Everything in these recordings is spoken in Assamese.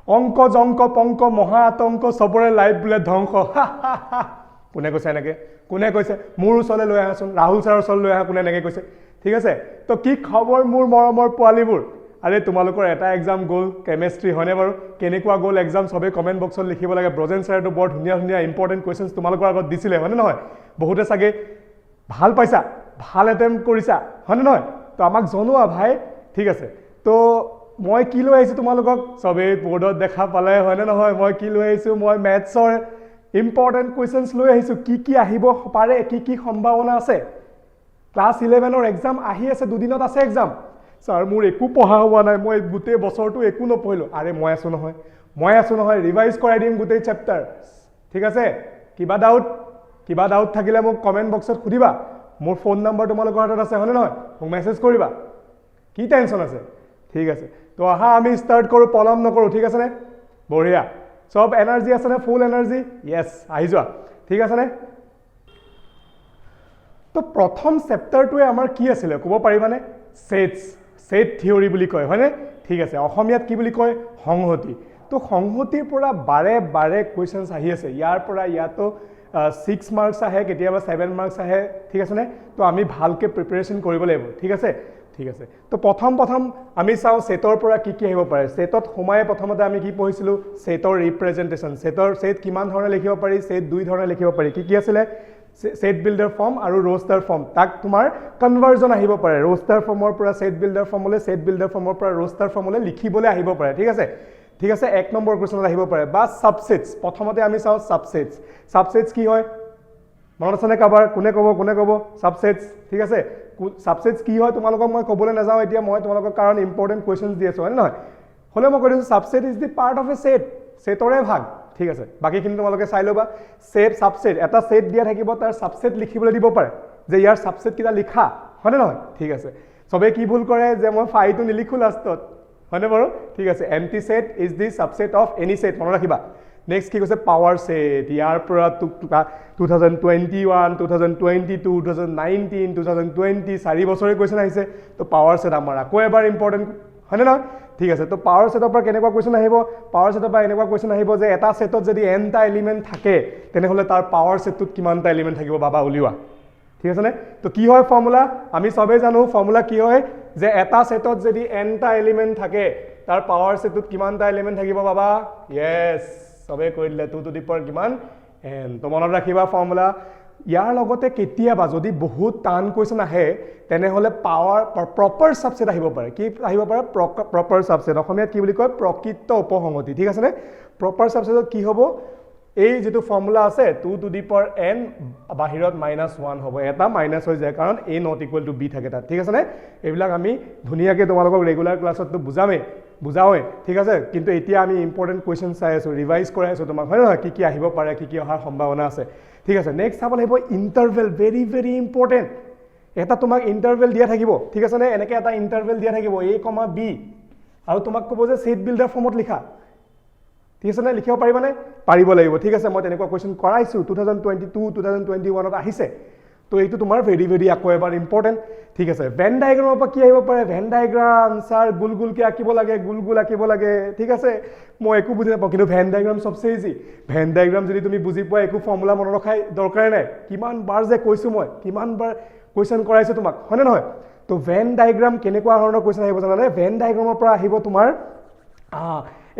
অংক জংক পংক মহা আতংক চবৰে লাইফ বোলে ধ্বংস কোনে কৈছে এনেকে কোনে কৈছে মোৰ ওচৰলৈ লৈ আহাচোন ৰাহুল ছাৰৰ ওচৰলৈ লৈ আহা কোনে এনেকে কৈছে ঠিক আছে তো কি খবৰ মোৰ মৰমৰ পোৱালিবোৰ আৰে তোমালোকৰ এটা এক্সাম গ'ল কেমিষ্ট্ৰি হয়নে বাৰু কেনেকুৱা গ'ল এক্সাম সবে কমেন্ট বক্সত লিখিব লাগে ব্ৰজেন ছাৰেটো বৰ ধুনীয়া ধুনীয়া ইম্পৰ্টেণ্ট কুৱেশ্যনছ তোমালোকৰ আগত দিছিলে হয়নে নহয় বহুতে চাগে ভাল পাইছা ভাল এটেম্প কৰিছা হয়নে নহয় তো আমাক জনোৱা ভাই ঠিক আছে তো মই কি লৈ আহিছো তোমালোকক সবে বৰ্ডত দেখা পালে হয়নে নহয় মই কি লৈ আহিছো মই মেথছৰ ইম্পৰ্টেণ্ট কুৱেশ্যনছ লৈ আহিছো কি আহিব পাৰে কি সম্ভাৱনা আছে ক্লাছ 11ৰ এক্সাম আহি আছে দুদিনত আছে এক্সাম স্যাৰ মোৰ একো পঢ়া হোৱা নাই মই গোটেই বছৰটো একো নপঢ়িলো আৰে মই আছো নহয় ৰিভাইজ কৰাই দিম গোটেই চেপ্টাৰ ঠিক আছে কিবা ডাউট থাকিলে মোক কমেন্ট বক্সত খুদিবা মোৰ ফোন নম্বৰ তোমালোকৰ হাতত আছে হয়নে নহয় মোক মেছেজ কৰিবা কি টেনচন আছে ঠিক আছে তো আহা আমি ষ্টাৰ্ট কৰো পলম নকৰো ঠিক আছে নে বঢ়িয়া সব এনাৰ্জি আছে নে ফুল এনাৰ্জি ইয়েস আহি যোৱা ঠিক আছে নে তো প্ৰথম চেপ্টাৰটোৱে আমাৰ কি আছিল ক'ব পাৰিবানে সেট থিওৰি বুলি কয় হয়নে ঠিক আছে অসমীয়াত কি বুলি কয় সংহতি তো সংহতিৰ পৰা বাৰে কুৱেশ্যনছ আহি আছে ইয়াৰ পৰা ইয়াতো 6 মাৰ্কস আহে কেতিয়াবা 7 মাৰ্কস আহে ঠিক আছে নে তো আমি ভালকে প্ৰিপাৰেচন কৰিব লাগিব ঠিক আছে তো প্ৰথম আমি চাও সেটৰ পৰা কি আহিব পাৰে সেটত সোমায়ে প্ৰথমতে আমি কি পঢ়িছিলো সেটৰ ৰিপ্ৰেজেন্টেশন সেট কিমান ধৰণে লিখিব পাৰি সেট দুই ধৰণে লিখিব পাৰি কি আছিল সেট বিল্ডাৰ ফৰ্ম আৰু ৰোস্টাৰ ফৰ্ম তাক তোমাৰ কনভাৰ্জন আহিব পাৰে ৰোস্টাৰ ফৰ্মৰ পৰা সেট বিল্ডাৰ ফৰ্মলৈ সেট বিল্ডাৰ ফৰ্মৰ পৰা ৰোস্টাৰ ফৰ্মলৈ লিখিবলৈ আহিব পাৰে ঠিক আছে এক নম্বৰ কোৱেশ্যনত আহিব পাৰে বা সাবসেটস প্ৰথমতে আমি চাও সাবসেটস কি হয় মনত আছে নে কাবাৰ কোনে ক'ব সাবসেটস ঠিক আছে সাবসেটস কি হয় তোমালোকক মই ক'বলৈ নাযাওঁ এতিয়া মই তোমালোকক কাৰণ ইম্পৰ্টেণ্ট কুৱেশ্যনছ দি আছো হয় নহয় হলে মই কৈ দিছো subset is the part of a সেটৰে ভাগ ঠিক আছে বাকিখিনি তোমালোকে চাই ল'বা সাবসেট এটা সেট দিয়া থাকিব তাৰ সাবসেট লিখিবলৈ দিব পাৰে যে ইয়াৰ সাবসেট কিটা লিখা হয়নে নহয় ঠিক আছে সবে কি ভুল কৰে যে মই ফাইটো নিলিখো লাষ্টত হয়নে বাৰু ঠিক আছে empty set is the subset of any set মনত ৰাখিবা নেক্সট কি কৈছে পাৱাৰ সেট ইয়াৰ পৰা 2021 2022 2019 2020 4 বছৰে কুৱেশ্যন আহিছে তো পাৱাৰ সেট আমাৰ আকৌ এবাৰ ইম্পৰ্টেণ্ট হয়নে নহয় ঠিক আছে তো পাৱাৰ সেটৰ পৰা কেনেকুৱা কুৱেশ্যন আহিব পাৱাৰ সেটৰ পৰা এনেকুৱা কুৱেশ্যন আহিব যে এটা সেটত যদি nটা এলিমেন্ট থাকে তেনেহলে তাৰ পাৱাৰ সেটটোত কিমানটা এলিমেন্ট থাকিব বাবা উলিওৱা ঠিক আছে নে তো কি হয় ফৰ্মুলা আমি সবে জানো ফৰ্মুলা কি হয় যে এটা সেটত যদি nটা এলিমেন্ট থাকে তাৰ পাৱাৰ সেটটোত কিমানটা এলিমেন্ট থাকিব বাবা ইয়েস সবে কৈ দিলে 2 টু দি পাৱাৰ কিমান n তো মনত ৰাখিবা ফৰ্মুলা ইয়াৰ লগতে কেতিয়াবা যদি বহুত টান কুৱেশ্যন আহে তেনেহলে পাৱাৰ প্ৰপাৰ সাবসেট আহিব পাৰে কি আহিব পাৰে প্ৰপাৰ সাবসেট অসমীয়াত কি বুলি কয় প্ৰকৃত উপসংহতি ঠিক আছে নে প্ৰপাৰ সাবসেটত কি হ'ব এই যেটো ফৰ্মুলা আছে 2 টু দি পাৱাৰ n বাহিৰত -1 হ'ব এটা মাইনাস হৈ যায় কাৰণ a not equal to b থাকে তাত ঠিক আছে নে এইবিলাক আমি ধুনিয়াকে তোমালোকক ৰেগুলাৰ ক্লাছত তো বুজাওৱে ঠিক আছে কিন্তু এতিয়া আমি ইম্পৰ্টেন্ট কুৱেশ্যন চাই আছো ৰিভাইজ কৰাই আছো তোমাক হয় নহয় কি আহিব পাৰে কি অহাৰ সম্ভাৱনা আছে ঠিক আছে নেক্সট চাব লাগিব ইন্টাৰভেল ভেৰি ইম্পৰ্টেন্ট এটা তোমাক ইন্টাৰভেল দিয়া থাকিব ঠিক আছে নে এনেকে এটা ইন্টাৰভেল দিয়া থাকিব a, b আৰু তোমাক ক'ব যে সেট বিল্ডাৰ ফৰ্মত লিখা ঠিক আছে নে লিখিব পাৰিবানে পাৰিব লাগিব ঠিক আছে মই তেনেকুৱা কুৱেশ্যন কৰাইছো 2022 2021 ত আহিছে তো এইটো তোমাৰ ভেৰি আকৌ এবাৰ ইম্পৰ্টেন্ট ঠিক আছে ভেন ডায়াগ্ৰামৰ পৰা কি আহিব পাৰে ভেন ডায়াগ্ৰাম স্যাৰ গুলগুলকে আঁকিব লাগে ঠিক আছে মই একো বুজি নাপাওঁ কিন্তু ভেন ডায়াগ্ৰাম সবচে ইজি ভেন ডায়াগ্ৰাম যদি তুমি বুজি পোৱা একো ফৰ্মুলা মনত ৰখাই দৰকাৰ নাই কিমান বাৰ যে কৈছো মই কিমান বাৰ কুৱেশ্যন কৰাইছো তোমাক হয়নে নহয় তো ভেন ডায়াগ্ৰাম কেনেকুৱা ধৰণৰ কুৱেশ্যন আহিব জানানে ভেন ডায়াগ্ৰামৰ পৰা আহিব তোমাৰ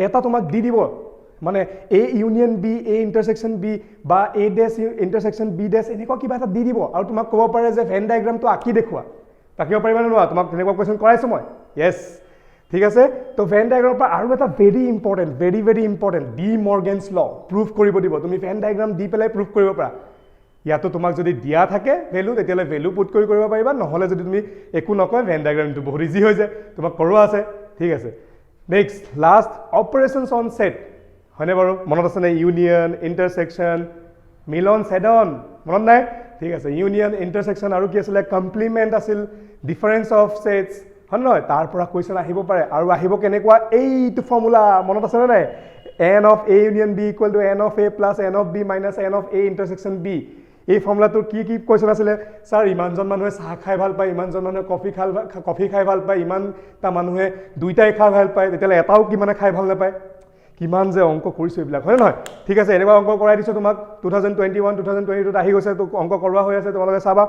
এটা তোমাক দি দিব মানে a union b a ইন্টাৰসেকশন b বা a ডেশ ইন্টাৰসেকশন b ডেশ এনেকুৱা কিবা এটা দি দিব আৰু তোমাক ক'ব পাৰে যে ভেন ডায়াগ্ৰামটো আঁকি দেখুৱা তাকিব পাৰিবা নে নোৱা তোমাক তেনেকুৱা কুৱেশ্যন কৰাইছো মই ইয়েস ঠিক আছে তো ভেন ডায়াগ্ৰামৰ পৰা আৰু এটা ভেৰি ইম্পৰ্টেন্ট ডি মৰ্গেনছ ল প্ৰুফ কৰিব দিব তুমি ভেন ডায়াগ্ৰাম দি পেলাই প্ৰুফ কৰিব পাৰা ইয়াতো তোমাক যদি দিয়া থাকে ভ্যালু তেতিয়ালে ভ্যালু পুট কৰিব পাৰিবা নহলে যদি তুমি একো নকয় ভেন ডায়াগ্ৰামটো বহুত ইজি হৈ যায় তোমাক কৰোৱা আছে ঠিক আছে নেক্সট লাষ্ট অপাৰেশনস অন সেট হয়নে বাৰু মনত আছে নে ইউনিয়ন ইন্টাৰসেকশন মিলন ছেডন মনত নাই ঠিক আছে ইউনিয়ন ইন্টাৰসেকশন আৰু কি আছিল কমপ্লিমেন্ট আছিল ডিফাৰেন্স অফ সেটস হয় নহয় তাৰ পৰা কুৱেশ্যন আহিব পাৰে আৰু আহিব কেনেকুৱা এইটো ফৰ্মুলা মনত আছে নে নাই n of a union b equal to n of a plus n of b minus n of a intersection b এই ফৰ্মুলাটোৰ কি কুৱেশ্যন আছিল স্যাৰ ইমানজন মানুহে চাহ খাই ভাল পায় ইমানজন মানুহে কফি খাই ভাল পায় ইমানটা মানুহে দুইটাই খাই ভাল পায় তেতিয়ালে এটাও কি মানে খাই ভাল নাপায় কিমান যে অংক কৰিছো এইবিলাক হয় নহয় ঠিক আছে এনেকুৱা অংক কৰাই দিছো তোমাক 2021 2022 আহি গৈছে তো অংক কৰোৱা হৈ আছে তোমালোকে চাবা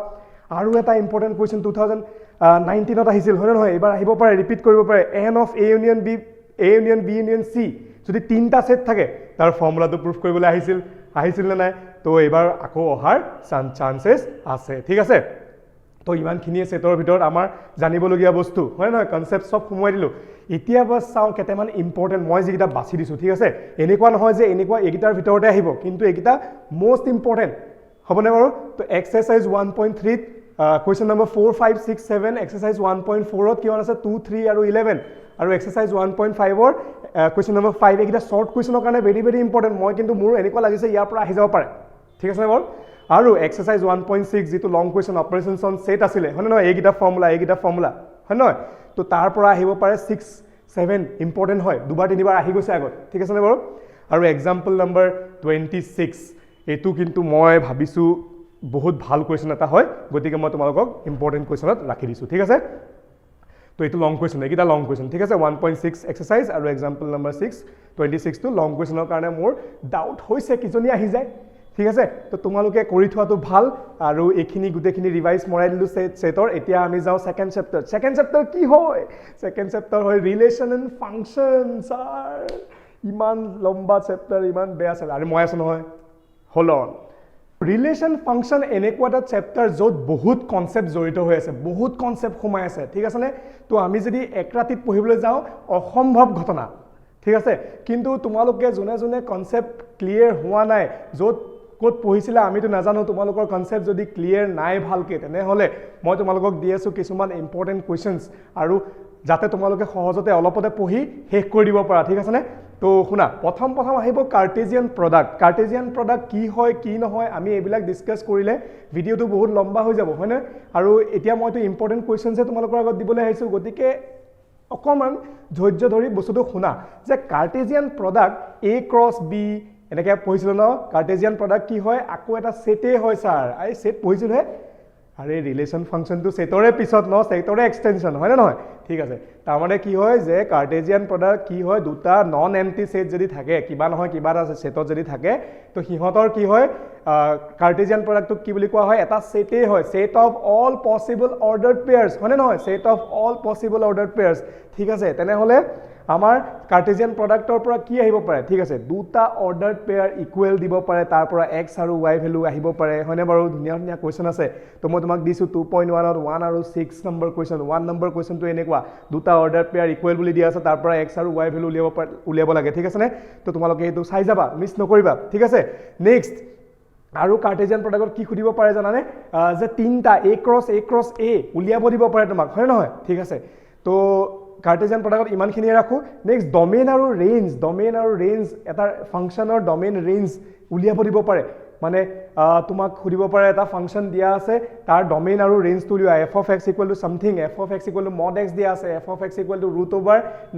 আৰু এটা ইম্পৰ্টেন্ট কোৱেশ্চন 2019 ত আহিছিল হয় নহয় এবাৰ আহিব পাৰে ৰিপিট কৰিব পাৰে n of a union b union c যদি তিনটা সেট থাকে তাৰ ফৰ্মুলাটো প্ৰুফ কৰিবলৈ আহিছিল নে নাই তো এবাৰ আকৌ অহাৰ চান্সেস আছে ঠিক আছে তো ইমানখিনিয়ে সেটৰ ভিতৰত আমাৰ জানিবলগীয়া বস্তু হয় নহয় কনসেপ্ট সব সোমোৱাই দিলো এতিয়া বাস চাও কেটেমান ইম্পৰ্টেন্ট মই যেকিটা বাছি দিছো ঠিক আছে এনেকুৱা নহয় যে এনেকুৱা একিটাৰ ভিতৰতে আহিব কিন্তু একিটা মোস্ট ইম্পৰ্টেন্ট হবনে বাৰু তো এক্সাৰসাইজ 1.3 question number 4 5 6 7 exercise 1.4 ত কিমান আছে 2 3 আৰু 11 আৰু exercise 1.5 ৰ question number 5 একিটা short question কাৰণে very important মই কিন্তু মোৰ এনেকুৱা লাগিছে ইয়াৰ পৰা আহি যাব পাৰে ঠিক আছে বাৰু আৰু exercise 1.6 যেটো long question operations on set আছিলে হয় নহয় এইকিটা ফৰ্মুলা হয় নহয় তো তাৰ পৰা আহিব পাৰে 6 7 important হয় দুবাৰ তিনিবাৰ আহি গৈছে আগত ঠিক আছে নে বাৰু আৰু example number 26 এটো কিন্তু মই ভাবিছো বহুত ভাল কোৱেশ্চন এটা হয় গতিকে মই তোমালোকক ইম্পৰ্টেন্ট কোৱেশ্চনত ৰাখি দিছো ঠিক আছে তো এটো লং কোৱেশ্চন একিটা লং কোৱেশ্চন ঠিক আছে 1.6 এক্সাৰসাইজ আৰু এক্সাম্পল নম্বৰ 6 26 টো লং কোৱেশ্চনৰ কাৰণে মোৰ ডাউট হৈছে কিজনি আহি যায় ঠিক আছে তো তোমালোকে কৰি থোৱাটো ভাল আৰু এখিনি গুটেখিনি ৰিভাইজ মৰাই দিলো সেটৰ এতিয়া আমি যাও সেকেন্ড চেপ্টাৰ কি হয় সেকেন্ড চেপ্টাৰ হয় ৰিলেশন এণ্ড ফাংচন স্যাৰ ইমান লম্বা চেপ্টাৰ ইমান বেয়া আছে আৰু মই আছো নহয় হোল্ড অন ৰিলেশন ফাংচন এনেকুৱা এটা চেপ্টাৰ য'ত বহুত কনসেপ্ট জড়িত হৈ আছে বহুত কনসেপ্ট সোমাই আছে ঠিক আছে নে তো আমি যদি এক ৰাতিত পঢ়িবলৈ যাও অসম্ভৱ ঘটনা ঠিক আছে কিন্তু তোমালোকে জুনে কনসেপ্ট ক্লিয়াৰ হোৱা নাই য'ত কোড পঢ়িছিলা আমিতো নাজানো তোমালোকৰ কনসেপ্ট যদি ক্লিয়াৰ নাই ভালকে তেনে হলে মই তোমালোকক দি আছো কিছুমান ইম্পৰ্টেন্ট কোৱেশ্চনছ আৰু যাতে তোমালোকে সহজতে অলপতে পঢ়ি শেষ কৰি দিব পাৰা ঠিক আছে নে তো শুনা প্ৰথম আহিব কাৰ্টেজিয়ান প্ৰডাক্ট কি হয় কি নহয় আমি এইবিলাক ডিসকাস কৰিলে ভিডিওটো বহুত লম্বা হৈ যাব হয়নে আৰু এতিয়া মইতো ইম্পৰ্টেন্ট কোৱেশ্চনছ তোমালোকৰ আগত দিবলৈ আহিছো গতিকে অকমান ধৈৰ্য ধৰি বস্তুটো শুনা যে Cartesian product a cross b এনেকে পঢ়িছিল ন কাৰ্টেজিয়ান প্ৰডাক্ট কি হয় আকৌ এটা সেটে হয় স্যাৰ আই সেট পঢ়িছিল হে আৰে ৰিলেশন ফাংশন তো সেটৰে পিছত ন সেটৰে এক্সটেনশন হয় না নহয় ঠিক আছে তাৰ মানে কি হয় যে কাৰ্টেজিয়ান প্ৰডাক্ট কি হয় দুটা নন এম্পটি সেট যদি থাকে কিবা নহয় কিবা এটা সেটত যদি থাকে তো হিহতৰ কি হয় কাৰ্টেজিয়ান প্ৰডাক্টক কি বুলি কোৱা হয় এটা সেটে হয় সেট অফ অল পসিবল অৰ্ডাৰড পেয়াৰ্স হয় নহয় সেট অফ অল পসিবল অৰ্ডাৰড পেয়াৰ্স ঠিক আছে তেনে হলে আমাৰ কাৰ্টেজিয়ান প্ৰডাক্টৰ পৰা কি আহিব পাৰে ঠিক আছে দুটা অৰ্ডাৰড পেয়াৰ ইকুৱেল দিব পাৰে তাৰ পৰা x আৰু y ভ্যালু আহিব পাৰে হয়নে বাৰু ধুনীয়া কোৱেশ্চন আছে তো মই তোমাক দিছো 2.1 ত 1 আৰু 6 নম্বৰ কোৱেশ্চন 1 নম্বৰ কোৱেশ্চনটো এনেকুৱা দুটা অৰ্ডাৰড পেয়াৰ ইকুৱেল বুলি দিয়া আছে তাৰ পৰা x আৰু y ভ্যালু উলিয়াব লাগে ঠিক আছে নে তো তোমালোকে এইটো চাই যাবা মিছ নকৰিবা ঠিক আছে নেক্সট আৰু কাৰ্টেজিয়ান প্ৰডাক্টত কি খুদিব পাৰে জানানে যে তিনটা a ক্ৰস a উলিয়াব দিব পাৰে তোমাক হয় নহয় ঠিক আছে তো কাৰ্টেজিয়ান প্ৰডাক্টত ইমানখিনিয়ে ৰাখো নেক্সট ডমেইন আৰু ৰেঞ্জ এটা ফাংচনৰ ডমেইন ৰেঞ্জ উলিয়াব দিব পাৰে মানে তোমাক খুদিব পাৰে এটা ফাংচন দিয়া আছে তাৰ ডমেইন আৰু ৰেঞ্জটো উলিয়া f of x = something f of x = mod x দিয়া আছে f of x =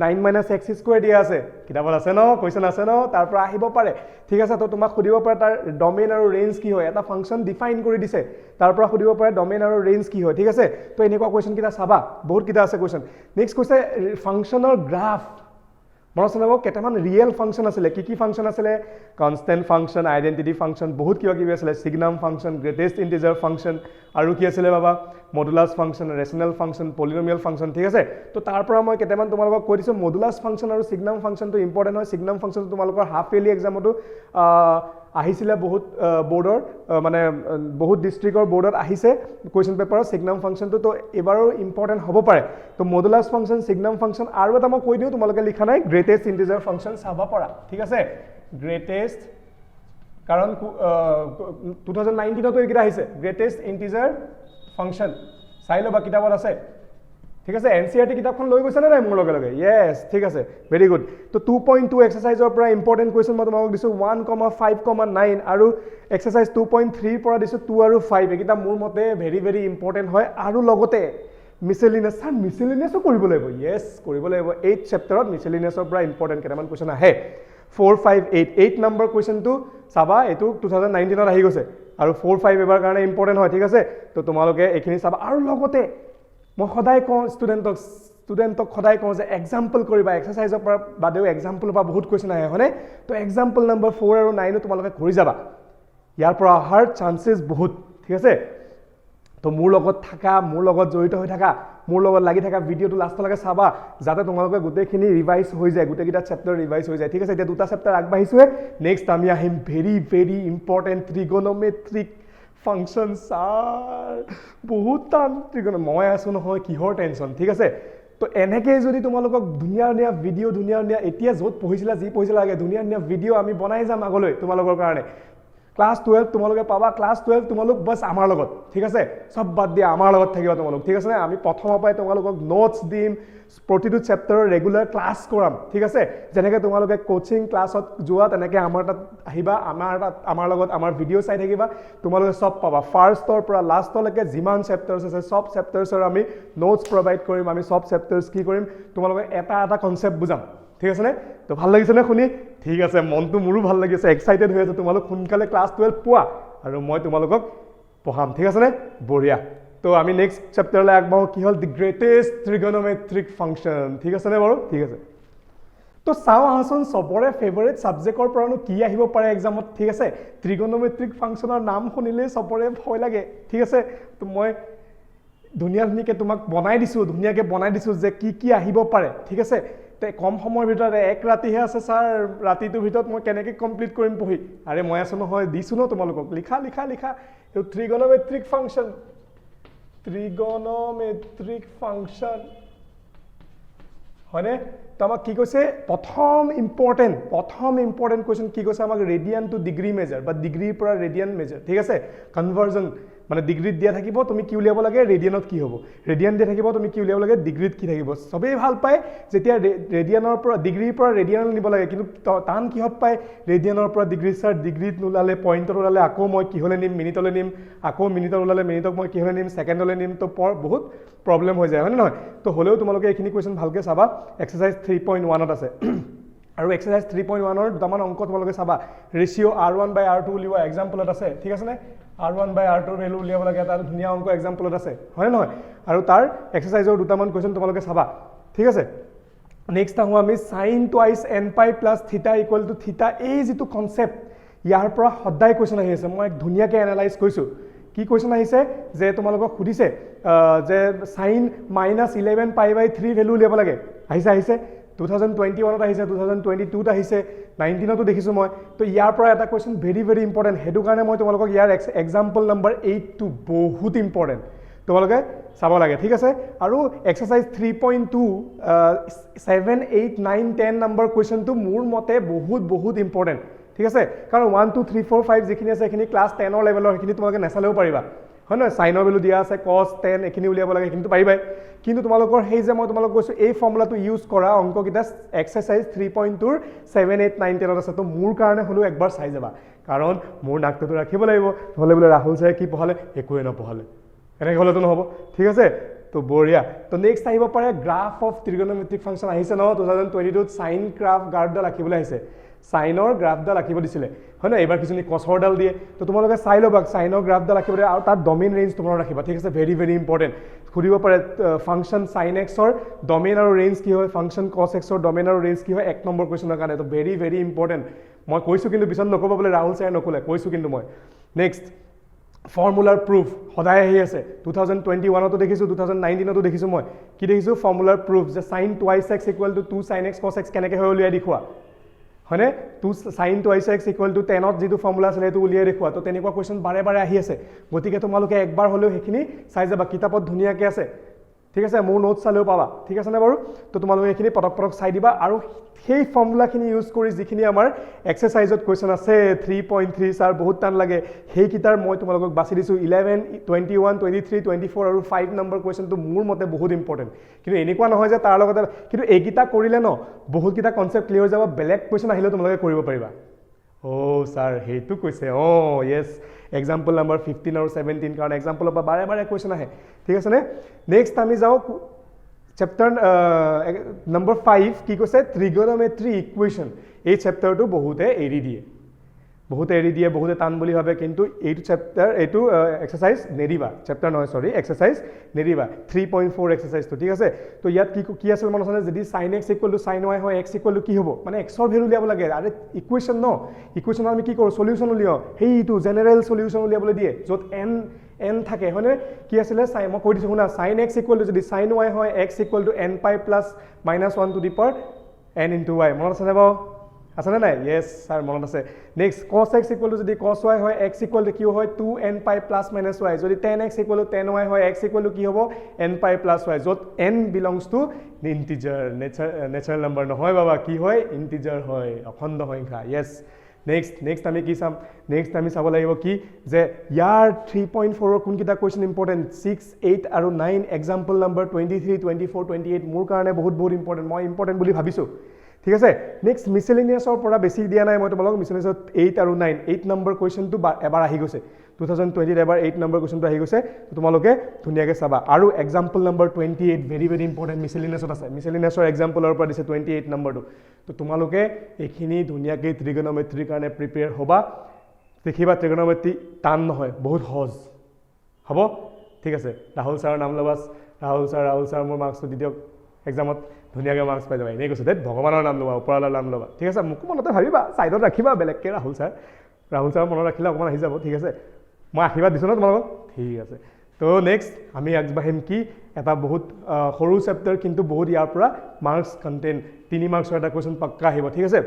√9 - x² দিয়া আছে কিতাপত আছে ন কোৱেশ্চন আছে ন তাৰ পৰা আহিব পাৰে ঠিক আছে তো তোমাক খুদিব পাৰে তাৰ ডমেইন আৰু ৰেঞ্জ কি হয় এটা ফাংচন ডিফাইন কৰি দিছে তাৰ পৰা খুদিব পাৰে ডমেইন আৰু ৰেঞ্জ কি হয় ঠিক আছে তো এনেকুৱা কোৱেশ্চন কিটা চাবা বহুত কিটা আছে কোৱেশ্চন নেক্সট কৈছে ফাংচনৰ গ্ৰাফ মনত আছে নাও কেটামান ৰিয়েল ফাংচন আছিলে কি ফাংচন আছিলে কনস্ট্যান্ট ফাংচন আইডেন্টিটি ফাংচন বহুত কিবা কিবি আছিলে signum function greatest integer function আৰু কি আছিলে বাবা modulus function rational function polynomial function ঠিক আছে তো তাৰ পৰা মই কেটামান তোমালোকক কৈ দিছো মডুলাছ ফাংচন আৰু সিগনাম ফাংচনটো ইম্পৰ্টেন্ট হয় সিগনাম ফাংচনটো তোমালোকৰ হাফ ইয়াৰলি এক্সামটো আহিছিলে বহুত বোৰ্ডৰ মানে বহুত ডিস্ট্ৰিক্টৰ বোৰ্ডত আহিছে কোৱেশ্চন পেপাৰৰ সিগনাম ফাংচনটো তো এবাৰৰ ইম্পৰ্টেন্ট হ'ব পাৰে তো মডুলাছ ফাংচন সিগনাম ফাংচন আৰু এটা মই কৈ দিও তোমালোকে লিখা নাই গ্ৰেটেষ্ট ইন্টিজাৰ ফাংচন চাবা পৰা ঠিক আছে গ্ৰেটেষ্ট কাৰণ 2019 তো এইকিটা আহিছে গ্ৰেটেষ্ট ইন্টিজাৰ ফাংচন চাই লবা কিতাপত আছে ঠিক আছে এনসিআৰটি কিতাপখন লৈ গৈছে নাই মোৰ লগে ইয়েস ঠিক আছে ভেৰি গুড তো 2.2 এক্সাৰসাইজৰ পৰা ইম্পৰ্টেন্ট কোৱেশ্চন মই তোমাক দিছো 1,5,9 আৰু এক্সাৰসাইজ 2.3 পৰা দিছো 2 আৰু 5 একিটা মোৰ মতে ভেৰি ইম্পৰ্টেন্ট হয় আৰু লগতে মিসেলিনিয়াসও কৰিব লাগিব ইয়েস কৰিব লাগিব 8 চেপ্টাৰত মিসেলিনিয়াসৰ পৰা ইম্পৰ্টেন্ট কেটামান কোৱেশ্চন আহে 4 5 8 নম্বৰ কোৱেশ্চনটো চাবা এটো 2019 ত আহি গৈছে আৰু 4 5 এবাৰ কাৰণে ইম্পৰ্টেন্ট হয় ঠিক আছে তো তোমালোকে এখিনি চাবা আৰু লগতে মই সদায় কোন ষ্টুডেন্টক ষ্টুডেণ্টক সদায় কওঁ যে এক্সাম্পল কৰিবা এক্সাৰচাইজৰ পৰা বাদেও এক্সাম্পলৰ পৰা বহুত কুৱেশ্যন আহে হয়নে তো এক্সাম্পল নম্বৰ 4 আৰু 9 তোমালোকে কৰি যাবা ইয়াৰ পৰা অহাৰ চান্সেছ বহুত ঠিক আছে তো মোৰ লগত থাকা মোৰ লগত জড়িত হৈ থাকা মোৰ লগত লাগি থাকা ভিডিঅ'টো লাষ্টলৈকে চাবা যাতে তোমালোকে গোটেইখিনি ৰিভাইজ হৈ যায় গোটেইকেইটা চেপ্টাৰ ৰিভাইজ হৈ যায় ঠিক আছে এতিয়া দুটা চেপ্টাৰ আগবাঢ়িছোৱে নেক্সট আমি আহিম very very important trigonometric function sir বহুত টান মই আছো নহয় কিহৰ টেনশ্যন ঠিক আছে তো এনেকৈ যদি তোমালোকক ধুনীয়া ধুনীয়া ভিডিঅ' ধুনীয়া ধুনীয়া এতিয়া য'ত পঢ়িছিলা যি পঢ়িছিলা লাগে ধুনীয়া ধুনীয়া ভিডিঅ' আমি বনাই যাম আগলৈ তোমালোকৰ কাৰণে ক্লাস 12 তোমালোকে পাবা ক্লাস 12 তোমালোক বস আমাৰ লগত ঠিক আছে সব বাদ দিয়া আমাৰ লগত থাকিবা তোমালোক ঠিক আছে আমি প্ৰথমৰ পৰাই তোমালোকক নোটছ দিম প্ৰতিটো চেপ্টাৰৰ ৰেগুলাৰ ক্লাস কৰাম ঠিক আছে যেনেকৈ তোমালোকে কোচিং ক্লাছত যোৱা তেনেকৈ আমাৰ তাত আহিবা আমাৰ লগত আমাৰ ভিডিঅ' চাই থাকিবা তোমালোকে সব পাবা ফাৰ্ষ্টৰ পৰা লাষ্টলৈকে যিমান চেপ্টাৰ্ছ আছে সব চেপ্টাৰ্ছৰ আমি নোটছ প্ৰভাইড কৰিম আমি সব চেপ্টাৰ্ছ কি কৰিম তোমালোকে এটা এটা কনসেপ্ট বুজাম ঠিক আছে নে তো ভাল লাগিছে নে শুনি ঠিক আছে মনটো মোৰো ভাল লাগিছে এক্সাইটেড হৈ আছে তোমালোক সোনকালে ক্লাস 12 পোৱা আৰু মই তোমালোকক পঢ়াম ঠিক আছে নে বঢ়িয়া তো আমি নেক্সট চেপ্টাৰলৈ আগবাঢ়ো কি হ'ল দি গ্ৰেটেষ্ট ট্ৰিগনমেট্ৰিক ফাংচন ঠিক আছে নে বাৰু ঠিক আছে তো চাও আহাচোন সবৰে ফেভাৰিট সাবজেক্টৰ পৰানো কি আহিব পাৰে এক্সামত ঠিক আছে ট্ৰিগনমেট্ৰিক ফাংচনৰ নাম শুনিলে সবৰে ভয় লাগে ঠিক আছে তো মই ধুনীয়াকে তোমাক বনাই দিছো যে কি আহিব পাৰে ঠিক আছে তে কম সময়ৰ ভিতৰত এক ৰাতিহে আছে স্যাৰ ৰাতিটোৰ ভিতৰত মই কেনেকৈ কমপ্লিট কৰিম পঢ়ি আৰে মই আছো নহয় দিছো ন তোমালোকক লিখা এই ট্ৰিগনমেট্ৰিক ফাংচন হয়নে তো আমাক কি কৈছে প্ৰথম ইম্পৰ্টেণ্ট কুৱেশ্যন কি কৈছে আমাক ৰেডিয়ান টু ডিগ্ৰী মেজাৰ বা ডিগ্ৰীৰ পৰা ৰেডিয়ান মেজাৰ ঠিক আছে কনভাৰ্জন মানে ডিগ্ৰীত দিয়া থাকিব তুমি কি উলিয়াব লাগে ৰেডিয়ানত কি হ'ব ৰেডিয়ান দিয়া থাকিব তুমি কি উলিয়াব লাগে ডিগ্ৰীত কি থাকিব সবেই ভাল পায় যেতিয়া ৰেডিয়ানৰ পৰা ডিগ্ৰীৰ পৰা ৰেডিয়ানলৈ নিব লাগে কিন্তু টান কিহত পায় ৰেডিয়ানৰ পৰা ডিগ্ৰী স্যাৰ ডিগ্ৰীত নোলালে পইণ্টত ওলালে আকৌ মই কিহলৈ নিম মিনিটলৈ নিম আকৌ মিনিটত ওলালে মিনিটক মই কিহলৈ নিম ছেকেণ্ডলৈ নিম তো বহুত প্ৰব্লেম হৈ যায় হয়নে নহয় তো হ'লেও তোমালোকে এইখিনি কুৱেশ্যন ভালকৈ চাবা এক্সাৰচাইজ 3.1ত আছে আৰু এক্সাৰচাইজ 3.1ৰ দুটামান অংক তোমালোকে চাবা ৰেচিঅ' R1/R2 উলিওৱা এক্সাম্পলত আছে ঠিক আছে নে R1/R2 ভ্যালু উলিয়াব লাগে এটা ধুনীয়া অংক এক্সাম্পলত আছে হয় নহয় আৰু তাৰ এক্সাৰচাইজৰ দুটামান কুৱেশ্যন তোমালোকে চাবা ঠিক আছে নেক্সট আহো আমি sin twice nπ plus θ equal to θ এই যেটো কনসেপ্ট ইয়াৰ পৰা সদায় কুৱেশ্যন আহি আছে মই ধুনীয়াকৈ এনালাইজ কৰিছো কি কুৱেশ্যন আহিছে যে তোমালোকক সুধিছে যে sin -11π/3 ভ্যালু উলিয়াব লাগে আহিছে 2021ত আহিছে 2022ত আহিছে 19তো দেখিছো মই তো ইয়াৰ পৰা এটা কুৱেশ্যন ভেৰি ভেৰি ইম্পৰ্টেণ্ট হেতু কাৰণে মই তোমালোকক ইয়াৰ এক্সাম্পল নম্বৰ 8 টো বহুত ইম্পৰ্টেণ্ট তোমালোকে চাব লাগে ঠিক আছে আৰু এক্সাৰচাইজ 3.2 7 8 9 10 নম্বৰ কুৱেশ্যনটো মোৰ মতে বহুত ইম্পৰ্টেণ্ট ঠিক আছে কাৰণ 1 2 3 4 5 যিখিনি আছে এখিনি ক্লাস 10 ৰ লেভেলৰ এখিনি তোমালোকে নেচালেও পাৰিবা হয় নহয় সাইনৰ ভ্যালু দিয়া আছে cos 10 এখিনি উলিয়াব লাগে কিন্তু পাৰিবাই কিন্তু তোমালোকৰ হেই যে মই তোমালোক কৈছো এই ফৰ্মুলাটো ইউজ কৰা অংককিটা এক্সাৰচাইজ 3.2 ৰ 7 8 9 10 আছে তো মোৰ কাৰণে হলো একবাৰ চাই যাবা কাৰণ মোৰ নাকটো ৰাখিব লাগিব নহলে বোলে ৰাহুল ছাৰে কি পঢ়ালে একোৱে নপঢ়ালে এনেকৈ হলেতো নহব ঠিক আছে তো বঢ়িয়া তো নেক্সট আহিব পাৰে গ্ৰাফ অফ ট্ৰিগনমেট্ৰিক ফাংচন আহিছে ন 2022 ত সাইন গ্ৰাফ গ্ৰাফডাল ৰাখিবলৈ আহিছে সাইনৰ গ্ৰাফডাল ৰাখিব দিছিলে হয় না এবাৰ কিছুনি কসৰডাল দিয়ে তো তোমালোকে চাই লবা সাইনৰ গ্ৰাফডাল ৰাখিব দিয়ে আৰু তাৰ ডমেইন ৰেঞ্জ তোমালোকে ৰাখিবা ঠিক আছে ভেৰি ভেৰি ইম্পৰ্টেণ্ট খুদিব পাৰে ফাংচন sin x ৰ ডমেইন আৰু ৰেঞ্জ কি হয় ফাংচন cos x ৰ ডমেইন আৰু ৰেঞ্জ কি হয় এক নম্বৰ কুৱেশ্যনৰ কাৰণে তো ভেৰি ভেৰি ইম্পৰ্টেণ্ট মই কৈছো কিন্তু পিছত নকব বলে ৰাহুল ছাৰে নকলে কৈছো কিন্তু মই নেক্সট ফৰ্মুলাৰ প্ৰুফ সদায় আহি আছে 2021তো দেখিছো 2019তো দেখিছো মই কি দেখিছো ফৰ্মুলাৰ প্ৰুফ যে sin twice x = 2 sin x cos x কেনেকৈ হয় উলিয়াই দেখুৱা হয়নে 2 sin twice x = 10 ত যেটো ফৰ্মুলা আছে সেইটো উলিয়াই দেখুৱা তো তেনেকুৱা কোৱেশ্যন বাৰে আহি আছে গতিকে তোমালোকে একবাৰ হলেও হেখিনি চাই যাবা কিতাপত ধুনীয়াকৈ আছে ঠিক আছে মোৰ নোটছ চালেও পাবা ঠিক আছে না বাৰু তো তোমালোকে এখিনি পটক চাই দিবা আৰু সেই ফৰ্মুলাখিনি ইউজ কৰি যিখিনি আমাৰ এক্সাৰসাইজত কোৱেশ্যন আছে 3.3 স্যাৰ বহুত টান লাগে সেই কিতাৰ মই তোমালোকক বাছি দিছো 11 21 23 24 আৰু 5 নম্বৰ কোৱেশ্যনটো মোৰ মতে বহুত ইম্পৰ্টেণ্ট কিন্তু এনেকুৱা নহয় যে তাৰ লগতে কিন্তু এইকিটা কৰিলে ন বহুত কিটা কনসেপ্ট ক্লিয়াৰ যাব বেলেগ কোৱেশ্যন আহিলে তোমালোকে কৰিব পাৰিবা স্যাৰ হেতু কৈছে ইয়েস এক্সাম্পল নম্বৰ 15 আৰু 17 কাৰণ এক্সাম্পলৰ পৰা বাৰে কোৱেশ্যন আহে ঠিক আছে নে নেক্সট আমি যাও চেপ্টাৰ নম্বৰ 5 কি কৈছে ট্ৰিগনমেট্ৰি ইকুৱেশ্যন এই চেপ্টাৰটো বহুতে এৰি দিয়ে বহুতে এৰি দিয়ে বহুতে টান বুলি ভাবে কিন্তু এইটো চেপ্টাৰ এইটো এক্সাৰসাইজ নেৰিবা চেপ্টাৰ নহয় সৰি এক্সাৰসাইজ নেৰিবা 3.4 এক্সাৰসাইজটো ঠিক আছে তো ইয়াত কি আছিল মনত আছে যদি sin x sin y হয় x কি হ'ব মানে x ৰ ভ্যালু উলিয়াব লাগে আৰে ইকুৱেচন ন ইকুৱেচনত আমি কি কৰো সলিউশন উলিয়াও হেইটো জেনাৰেল সলিউশন উলিয়াবলৈ দিয়ে যত n থাকে হয়নে কি আছিল মই কৈ দিছো শুনা sin x যদি sin y হয় x n pi plus -1 to the power n into y মনত আছে নে বাৰু আছে না নাই yes স্যার মনত আছে নেক্সট cos x যদি cos y হয় x কি হয় 2n pi plus minus y যদি tan x tan y হয় x কি হ'ব n pi plus y যত n belongs to integer natural number নহয় বাবা কি হয় integer হয় অখণ্ড সংখ্যা yes নেক্সট আমি কি চাম নেক্সট আমি চাব লাগিব কি যে ইয়াৰ 3.4 ৰ কোনকিটা কোৱেশ্চন ইম্পৰ্টেন্ট 6 8 আৰু 9 এক্সাম্পল নম্বৰ 23 24 28 মোৰ কাৰণে বহুত ইম্পৰ্টেন্ট মই ইম্পৰ্টেন্ট বুলি ভাবিছো ঠিক আছে নেক্সট মিসেলেনিয়াছৰ পৰা বেছি দিয়া নাই মই তোমালোক মিসেলেনিয়াছত 8 আৰু 9 8 নম্বৰ কোৱেশ্চনটো এবাৰ আহি গৈছে 2020 এবাৰ 8 নম্বৰ কোৱেশ্চনটো আহি গৈছে তোমালোকে ধুনিয়াকে চাবা আৰু এক্সাম্পল নম্বৰ 28 ভেৰি ইম্পৰ্টেন্ট মিসেলেনিয়াছত আছে মিসেলেনিয়াছৰ এক্সাম্পলৰ পৰা দিছে 28 নম্বৰটো তো তোমালোকে এখিনি ধুনিয়াকে ত্ৰিগোণমেট্ৰিৰ কাৰণে প্ৰিপেয়াৰ হ'বা দেখিবা ত্ৰিগোণমেট্ৰি টান নহয় বহুত সহজ হ'ব ঠিক আছে ৰাহুল ছাৰৰ নাম লবা ৰাহুল ছাৰ মোৰ মাৰ্কছটো দি দিয়ক এক্সামত ধুনিয়াকে মাৰ্কছ পাই যাবা এনে কৈছে দেই ভগৱানৰ নাম লবা ওপৰৱালাৰ নাম লবা ঠিক আছে মোক মনতে ভাবিবা সাইডত ৰাখিবা বেলেগকে ৰাহুল ছাৰ মনত ৰাখিলে অকমান আহি যাব ঠিক আছে মই আশীৰ্বাদ দিছো না তোমালোকক ঠিক আছে তো নেক্সট আমি আগবাঢ়িম কি এটা বহুত সৰু চেপ্টাৰ কিন্তু বহুত ইয়াৰ পৰা মাৰ্কছ কন্টেন্ট 3 মাৰ্কছৰ এটা কোৱেশ্চন পাক্কা আহিব ঠিক আছে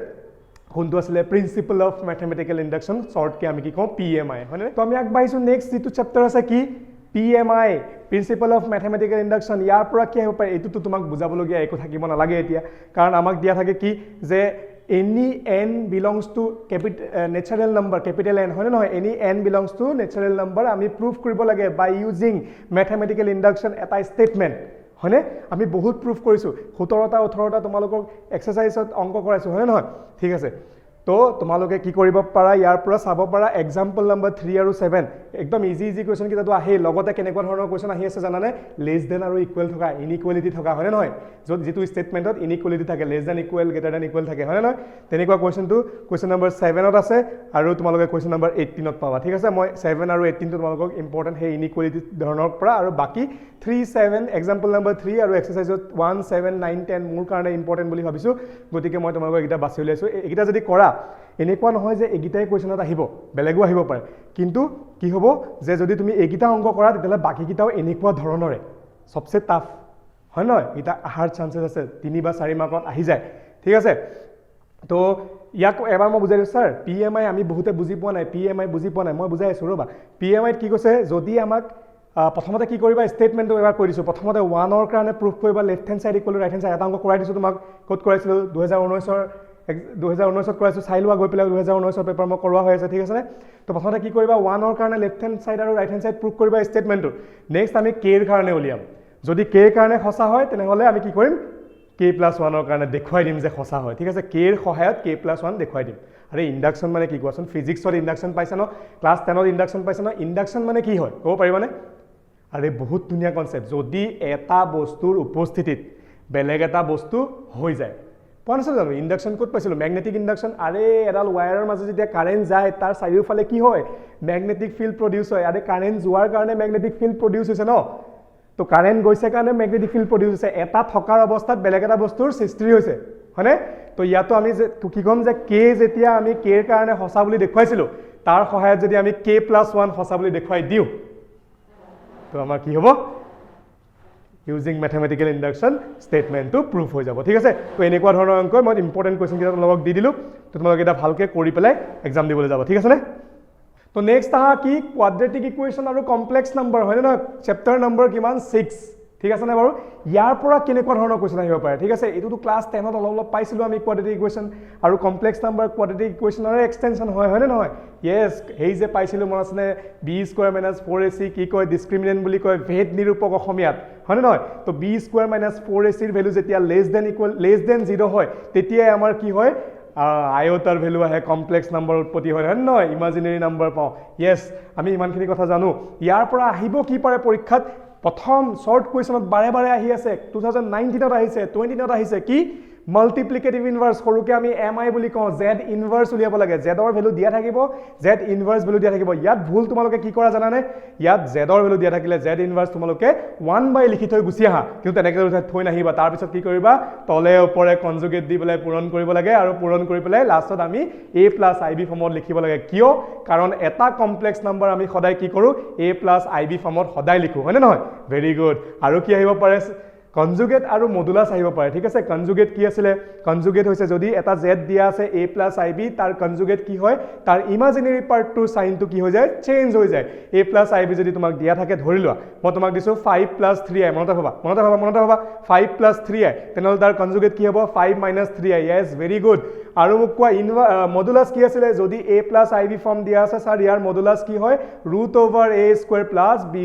কোনটো আছিলে principle of mathematical induction short কে আমি কি কওঁ PMI হয়নে তো আমি আগবাঢ়িছো নেক্সট যেটো চেপ্টাৰ আছে কি PMI principle of mathematical induction ইয়াৰ পৰা কি হ'ব পাৰে এইটো তোমাক বুজাবলগীয়া একো থাকিব নালাগে এতিয়া কাৰণ আমাক দিয়া থাকে কি যে any n belongs to natural number capital N হয় নহয় any n belongs to natural number আমি প্রুফ কৰিব লাগে by using mathematical induction এটা স্টেটমেন্ট হয়নে আমি বহুত প্রুফ কৰিছো 17টা 18টা তোমালোকক এক্সাৰসাইজত অংক কৰাইছো হয় নহয় ঠিক আছে তো তোমালোকে কি কৰিব পাৰা ইয়াৰ পৰা চাব পাৰা এক্সাম্পল নম্বৰ 3 আৰু 7 একদম ইজি কোৱেশ্চন কিটাটো আহে লগতে কেনেকুৱা ধৰণৰ কোৱেশ্চন আহি আছে জানানে লেস দেন আৰু ইকুৱেল থকা ইনইকুৱেলিটি থকা হয় নহয় যত যেটো ষ্টেটমেন্টত ইনইকুৱেলিটি থাকে less than equal greater than equal থাকে হয় নহয় তেনেকুৱা কোৱেশ্চনটো কোৱেশ্চন নম্বৰ 7ত আছে আৰু তোমালোকে কোৱেশ্চন নম্বৰ 18ত পাবা ঠিক আছে মই 7 আৰু 18 টো তোমালোকক ইম্পৰ্টেন্ট হে ইনইকুৱেলিটি ধৰণৰ পৰা আৰু বাকি 3 7 এক্সাম্পল নম্বৰ 3 আৰু এক্সাৰসাইজত 1 7 9 10 মোৰ কাৰণে ইম্পৰ্টেন্ট বুলি ভাবিছো গতিকে মই তোমালোকক এটা বাছি উলিয়াইছো এটা যদি কৰা এনেকুৱা নহয় যে এগিটাই কোৱেশ্চনত আহিব বেলেগো আহিব পাৰে কিন্তু কি হ'ব যে যদি তুমি এগিটা অংক কৰা তেতিয়ালে বাকি কিটাও এনেকুৱা ধৰণৰে সবচে টাফ হয় নহয় এটা আহাৰ চান্সেস আছে 3 বা 4 মাৰ্কত আহি যায় ঠিক আছে তো ইয়াক এবাৰ মই বুজাইছো স্যাৰ PMI আমি বহুতে বুজি পোৱা নাই PMI বুজি পোৱা নাই মই বুজাই আছো ৰবা PMI কি কৈছে যদি আমাক প্ৰথমতে কি কৰিবা স্টেটমেন্টটো এবাৰ কৈ দিছো প্ৰথমতে 1 ৰ কাৰণে প্ৰুফ কৰিবা left hand side equal right hand side এটা অংক কৰাই দিছো তোমাক কোড কৰাইছিলো 2019ত কৰাইছো চাই লোৱা গৈ পেলাই 2019ৰ পেপাৰ মই কৰোৱা হৈ আছে ঠিক আছে নে তো প্ৰথমতে কি কৰিবা 1 ৰ কাৰণে লেফট হ্যান্ড সাইড আৰু ৰাইট হ্যান্ড সাইড প্ৰুফ কৰিবা স্টেটমেন্টটো নেক্সট আমি k ৰ কাৰণে উলিয়াম যদি k ৰ কাৰণে সঁচা হয় তেনেহলে আমি কি কৰিম k + 1 ৰ কাৰণে দেখুৱাই দিম যে সঁচা হয় ঠিক আছে k ৰ সহায়ত k + 1 দেখুৱাই দিম আৰে ইন্ডাকশন মানে কি কোৱাচোন ফিজিক্সৰ ইন্ডাকশন পাইছা ন ক্লাস 10ৰ ইন্ডাকশন পাইছা ন ইন্ডাকশন মানে কি হয় ক'ব পাৰিবানে আৰে বহুত ধুনীয়া কনসেপ্ট যদি এটা বস্তুৰ উপস্থিতিত বেলেগ এটা বস্তু হৈ যায় পনসল জানো ইন্ডাকশন কোড পাইছিলো ম্যাগনেটিক ইন্ডাকশন আরে এডাল ওয়্যাৰৰ মাজে যেতিয়া কাৰেন্ট যায় তাৰ চাৰিওফালে কি হয় ম্যাগনেটিক ফিল্ড প্ৰডিউস হয় আৰে কাৰেন্ট যোৱাৰ কাৰণে ম্যাগনেটিক ফিল্ড প্ৰডিউস হৈছে ন তো কাৰেন্ট গৈছে কাৰণে ম্যাগনেটিক ফিল্ড প্ৰডিউস হৈছে এটা থকাৰ অৱস্থাত বেলেগ এটা বস্তুৰ সৃষ্টি হৈছে হয়নে তো ইয়াতো আমি যে কি কম যে k যেতিয়া আমি k ৰ কাৰণে সঁচা বুলি দেখুৱাইছিলো তাৰ সহায়ত যদি আমি k + 1 সঁচা বুলি দেখুৱাই দিও তো আমাৰ কি হ'ব using mathematical induction statement to proof হৈ যাব ঠিক আছে তো এনেকুৱা ধৰণৰ অংক মই ইম্পৰ্টেন্ট কোৱেশ্চন কিটা তোমালোকক দি দিলো তো তোমালোকে এটা ভালকে কৰি পেলাই এক্সাম দিবলৈ যাব ঠিক আছে নে তো নেক্সট আহা কি কোৱাড্ৰেটিক ইকুৱেশ্যন আৰু কমপ্লেক্স নম্বৰ হয় না চেপ্টাৰ নম্বৰ কিমান 6 ঠিক আছে না বাৰু ইয়াৰ পৰা কেনেকুৱা ধৰণৰ কোৱেশ্চন আহিব পাৰে ঠিক আছে এটো ক্লাস 10ত অলপ পাইছিলো আমি কোৱাড্ৰেটিক ইকুৱেশ্যন আৰু কমপ্লেক্স নম্বৰ কোৱাড্ৰেটিক ইকুৱেশ্যনৰ এক্সটেনশন হয় না নহয় yes হেই যে পাইছিলো মন আছে b² - 4ac কি কয় ডিসক্ৰিমিনেন্ট বুলি কয় ভেদ নিৰূপক অসমীয়াত হয় না নহয় তো b² - 4ac ৰ ভ্যালু যেতিয়া লেস দেন 0 হয় তেতিয়াই আমাৰ কি হয় আয়তাৰ ভ্যালু আহে কমপ্লেক্স নম্বৰ উৎপত্তি হয় না নহয় ইমাজিনাৰি নম্বৰ পাও yes আমি ইমানখিনি কথা জানো ইয়াৰ পৰা আহিব কি পাৰে পৰীক্ষাত প্ৰথম শৰ্ট কোৱেশ্চনত বাৰে বাৰে আহি আছে 2019ত আহিছে 20ত আহিছে কি মাল্টিপ্লিকেটিভ ইনভাৰ্স সৰুকে আমি mi বুলি কওঁ z ইনভাৰ্স উলিয়াব লাগে z ৰ ভ্যালু দিয়া থাকিব z ইনভাৰ্স ভ্যালু দিয়া থাকিব ইয়াত ভুল তোমালোকে কি কৰা জানানে ইয়াত z ৰ ভ্যালু দিয়া থাকিলে z ইনভাৰ্স তোমালোকে 1 লিখি থৈ গুছি আহা কিন্তু তেনেকৈ থৈ নাহিবা তাৰ পিছত কি কৰিবা তলে ওপৰে কনজুগেট দি পেলাই পূৰণ কৰিব লাগে আৰু পূৰণ কৰি পেলাই লাষ্টত আমি a + ib ফৰ্মত লিখিব লাগে কিয় কাৰণ এটা কমপ্লেক্স নাম্বাৰ আমি সদায় কি কৰো a + ib ফৰ্মত সদায় লিখো হয়নে নহয় ভেৰি গুড আৰু কি আহিব পাৰে কনজুগেট আৰু মডুলাস আহিব পাৰে ঠিক আছে কনজুগেট কি আছিল কনজুগেট হৈছে যদি এটা z দিয়া আছে a + ib তাৰ কনজুগেট কি হয় তাৰ ইমাজিনাৰি পাৰ্টটোৰ সাইনটো কি হৈ যায় চেঞ্জ হৈ যায় a + ib যদি তোমাক দিয়া থাকে ধৰি লোৱা মই তোমাক দিছো 5 + 3i মনত ভাবা 5 + 3i তেনেহলে তাৰ কনজুগেট কি হ'ব 5 - 3i yes very good আৰু মোক কোৱা মডুলাস কি আছিল যদি a + ib ফৰ্ম দিয়া আছে স্যাৰ ইয়াৰ মডুলাস কি হয় √a² + b²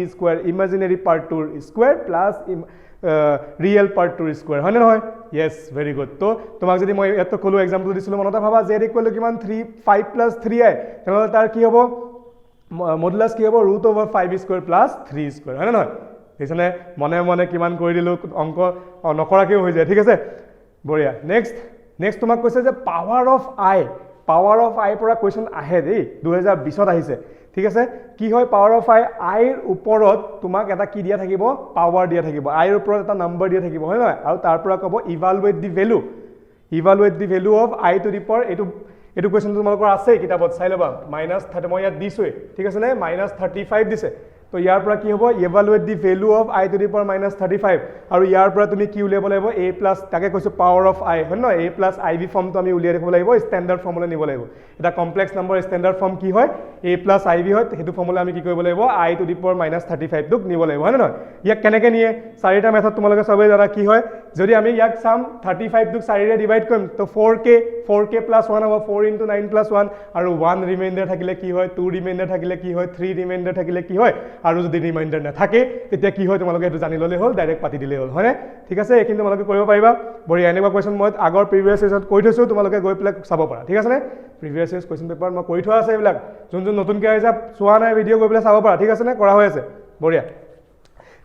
ইমাজিনাৰি পাৰ্টটোৰ square plus real part to square হয় না নহয় yes very good তো তোমাক যদি মই এত কলো एग्जांपल দিছিলো মনতে ভাবা z = কিমান 5 + 3i তেনহলে তাৰ কি হ'ব মডুলাস কি হ'ব √5² + 3² হয় না নহয় এছনে মনে মনে কিমান কৰি দিলো অংক নকৰাকে হৈ যায় ঠিক আছে বঢ়িয়া নেক্সট তোমাক কৈছে যে পাৱাৰ অফ i পৰা কোৱেশ্চন আহে দেই 2020ত আহিছে ঠিক আছে কি হয় পাৱাৰ অফ i ৰ ওপৰত তোমাক এটা কি দিয়া থাকিব পাৱাৰ দিয়া থাকিব i ৰ ওপৰত এটা নাম্বাৰ দিয়া থাকিব হয় নহয় আৰু তাৰ পৰা ক'ব evaluate the value of i two the power এটো কোৱেশ্চন তোমালোকৰ আছে কিতাপত চাই লবা -30 মই ইয়াত দিছোই ঠিক আছে নে -35 দিছে তো ইয়াৰ পৰা কি হ'ব evaluate the value of i two the power -35 আৰু ইয়াৰ পৰা তুমি কি উলিয়াব লাগিব a+ তাকে কৈছো পাৱাৰ অফ i হয় ন a + ib ফৰ্মটো আমি উলিয়াই ৰাখিব লাগিব ষ্টেণ্ডাৰ্ড ফৰ্মুলা নিব লাগিব এটা কমপ্লেক্স নাম্বাৰ ষ্টেণ্ডাৰ্ড ফৰ্ম কি হয় a + ib হয় হেতু ফৰ্মুলা আমি কি কৰিব লাগিব i টু দি পাৱাৰ -35 টোক নিব লাগিব হয় ন ইয়াক কেনেকৈ নিয়ে চাৰিটা মেথড তোমালোকে সবে জানা কি হয় যদি আমি ইয়াক চাম 35 টোক 4 ৰে ডিভাইড কৰিম তো 4k + 1 হ'ব 4 * 9 + 1 আৰু 1 ৰিমাইন্ডাৰ থাকিলে কি হয় 2 ৰিমাইন্ডাৰ থাকিলে কি হয় 3 ৰিমাইন্ডাৰ থাকিলে কি হয় আৰু যদি ৰিমাইন্ডাৰ নাথাকে তেতিয়া কি হয় তোমালোকে এটো জানি ললে হল ডাইৰেক্ট পাতি দিলে হল হয়নে ঠিক আছে এইখিনি তোমালোকে কৰিব পাৰিবা বঢ়িয়া এনেকুৱা কোৱেশ্চন মই আগৰ প্ৰিভিয়াস সেশনত কৈ থৈছো তোমালোকে গৈ পেলাই চাব পাৰা ঠিক আছে নে প্ৰিভিয়াস সেশ কোৱেশ্চন পেপাৰ মই কৈ থোৱা আছে এইবিলাক যোন নতুনকৈ আহিছে চোৱা নাই ভিডিঅ' গৈ পেলাই চাব পাৰা ঠিক আছে নে কৰা হৈ আছে বঢ়িয়া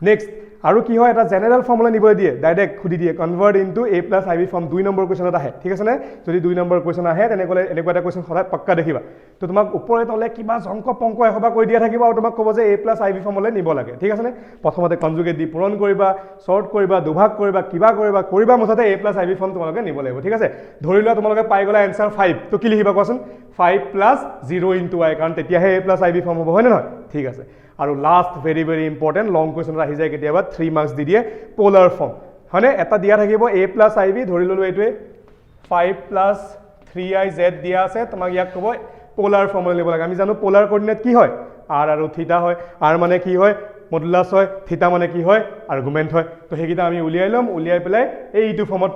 নেক্সট আৰু কি হয় এটা জেনাৰেল ফৰ্মুলা নিবলৈ দিয়ে ডাইৰেক্ট খুদি দিয়ে convert into a + ib form 2 number কোৱেশ্চনত আহে ঠিক আছে নে যদি 2 নম্বৰ কোৱেশ্চন আহে তেনেকলে এনেকুৱা এটা কোৱেশ্চন সদায় পাক্কা দেখিবা তো তোমাক ওপৰে তলে কিবা জংক পংক এহবা কৈ দিয়া থাকিব আৰু তোমাক ক'ব যে a + ib ফৰ্মুলা নিব লাগে ঠিক আছে নে প্ৰথমতে কনজুগেট দি পূৰণ কৰিবা শৰ্ট কৰিবা দুভাগ কৰিবা কিবা কৰিবা মুঠতে a + ib ফৰ্ম তোমালোকে নিব লাগিব ঠিক আছে ধৰি লোৱা তোমালোকে পাই গলা এনসাৰ 5 তো কি লিখিবা কোৱাচোন 5 + 0 * i কাৰণ তেতিয়াহে a + ib ফৰ্ম হ'ব হয় নহয় ঠিক আছে আৰু লাষ্ট ভেৰি ইম্পৰ্টেন্ট লং কোৱেশ্চনত আহি যায় কেতিয়াবা 3 মাৰ্কস দি দিয়ে পোলাৰ ফৰ্ম হয়নে এটা দিয়া থাকিব a + ib ধৰি ললো এইটোৱে 5 + 3i z দিয়া আছে তোমাক ইয়াক ক'ব পোলাৰ ফৰ্মুলা লিখিব লাগে আমি জানো পোলাৰ কোঅৰ্ডিনেট কি হয় r আৰু থিটা হয় r মানে কি হয় মডুলাস হয় থিটা মানে কি হয় আৰ্গুমেন্ট হয় তো হেকিটা আমি উলিয়াই লম উলিয়াই পেলাই এইটো ফৰ্মত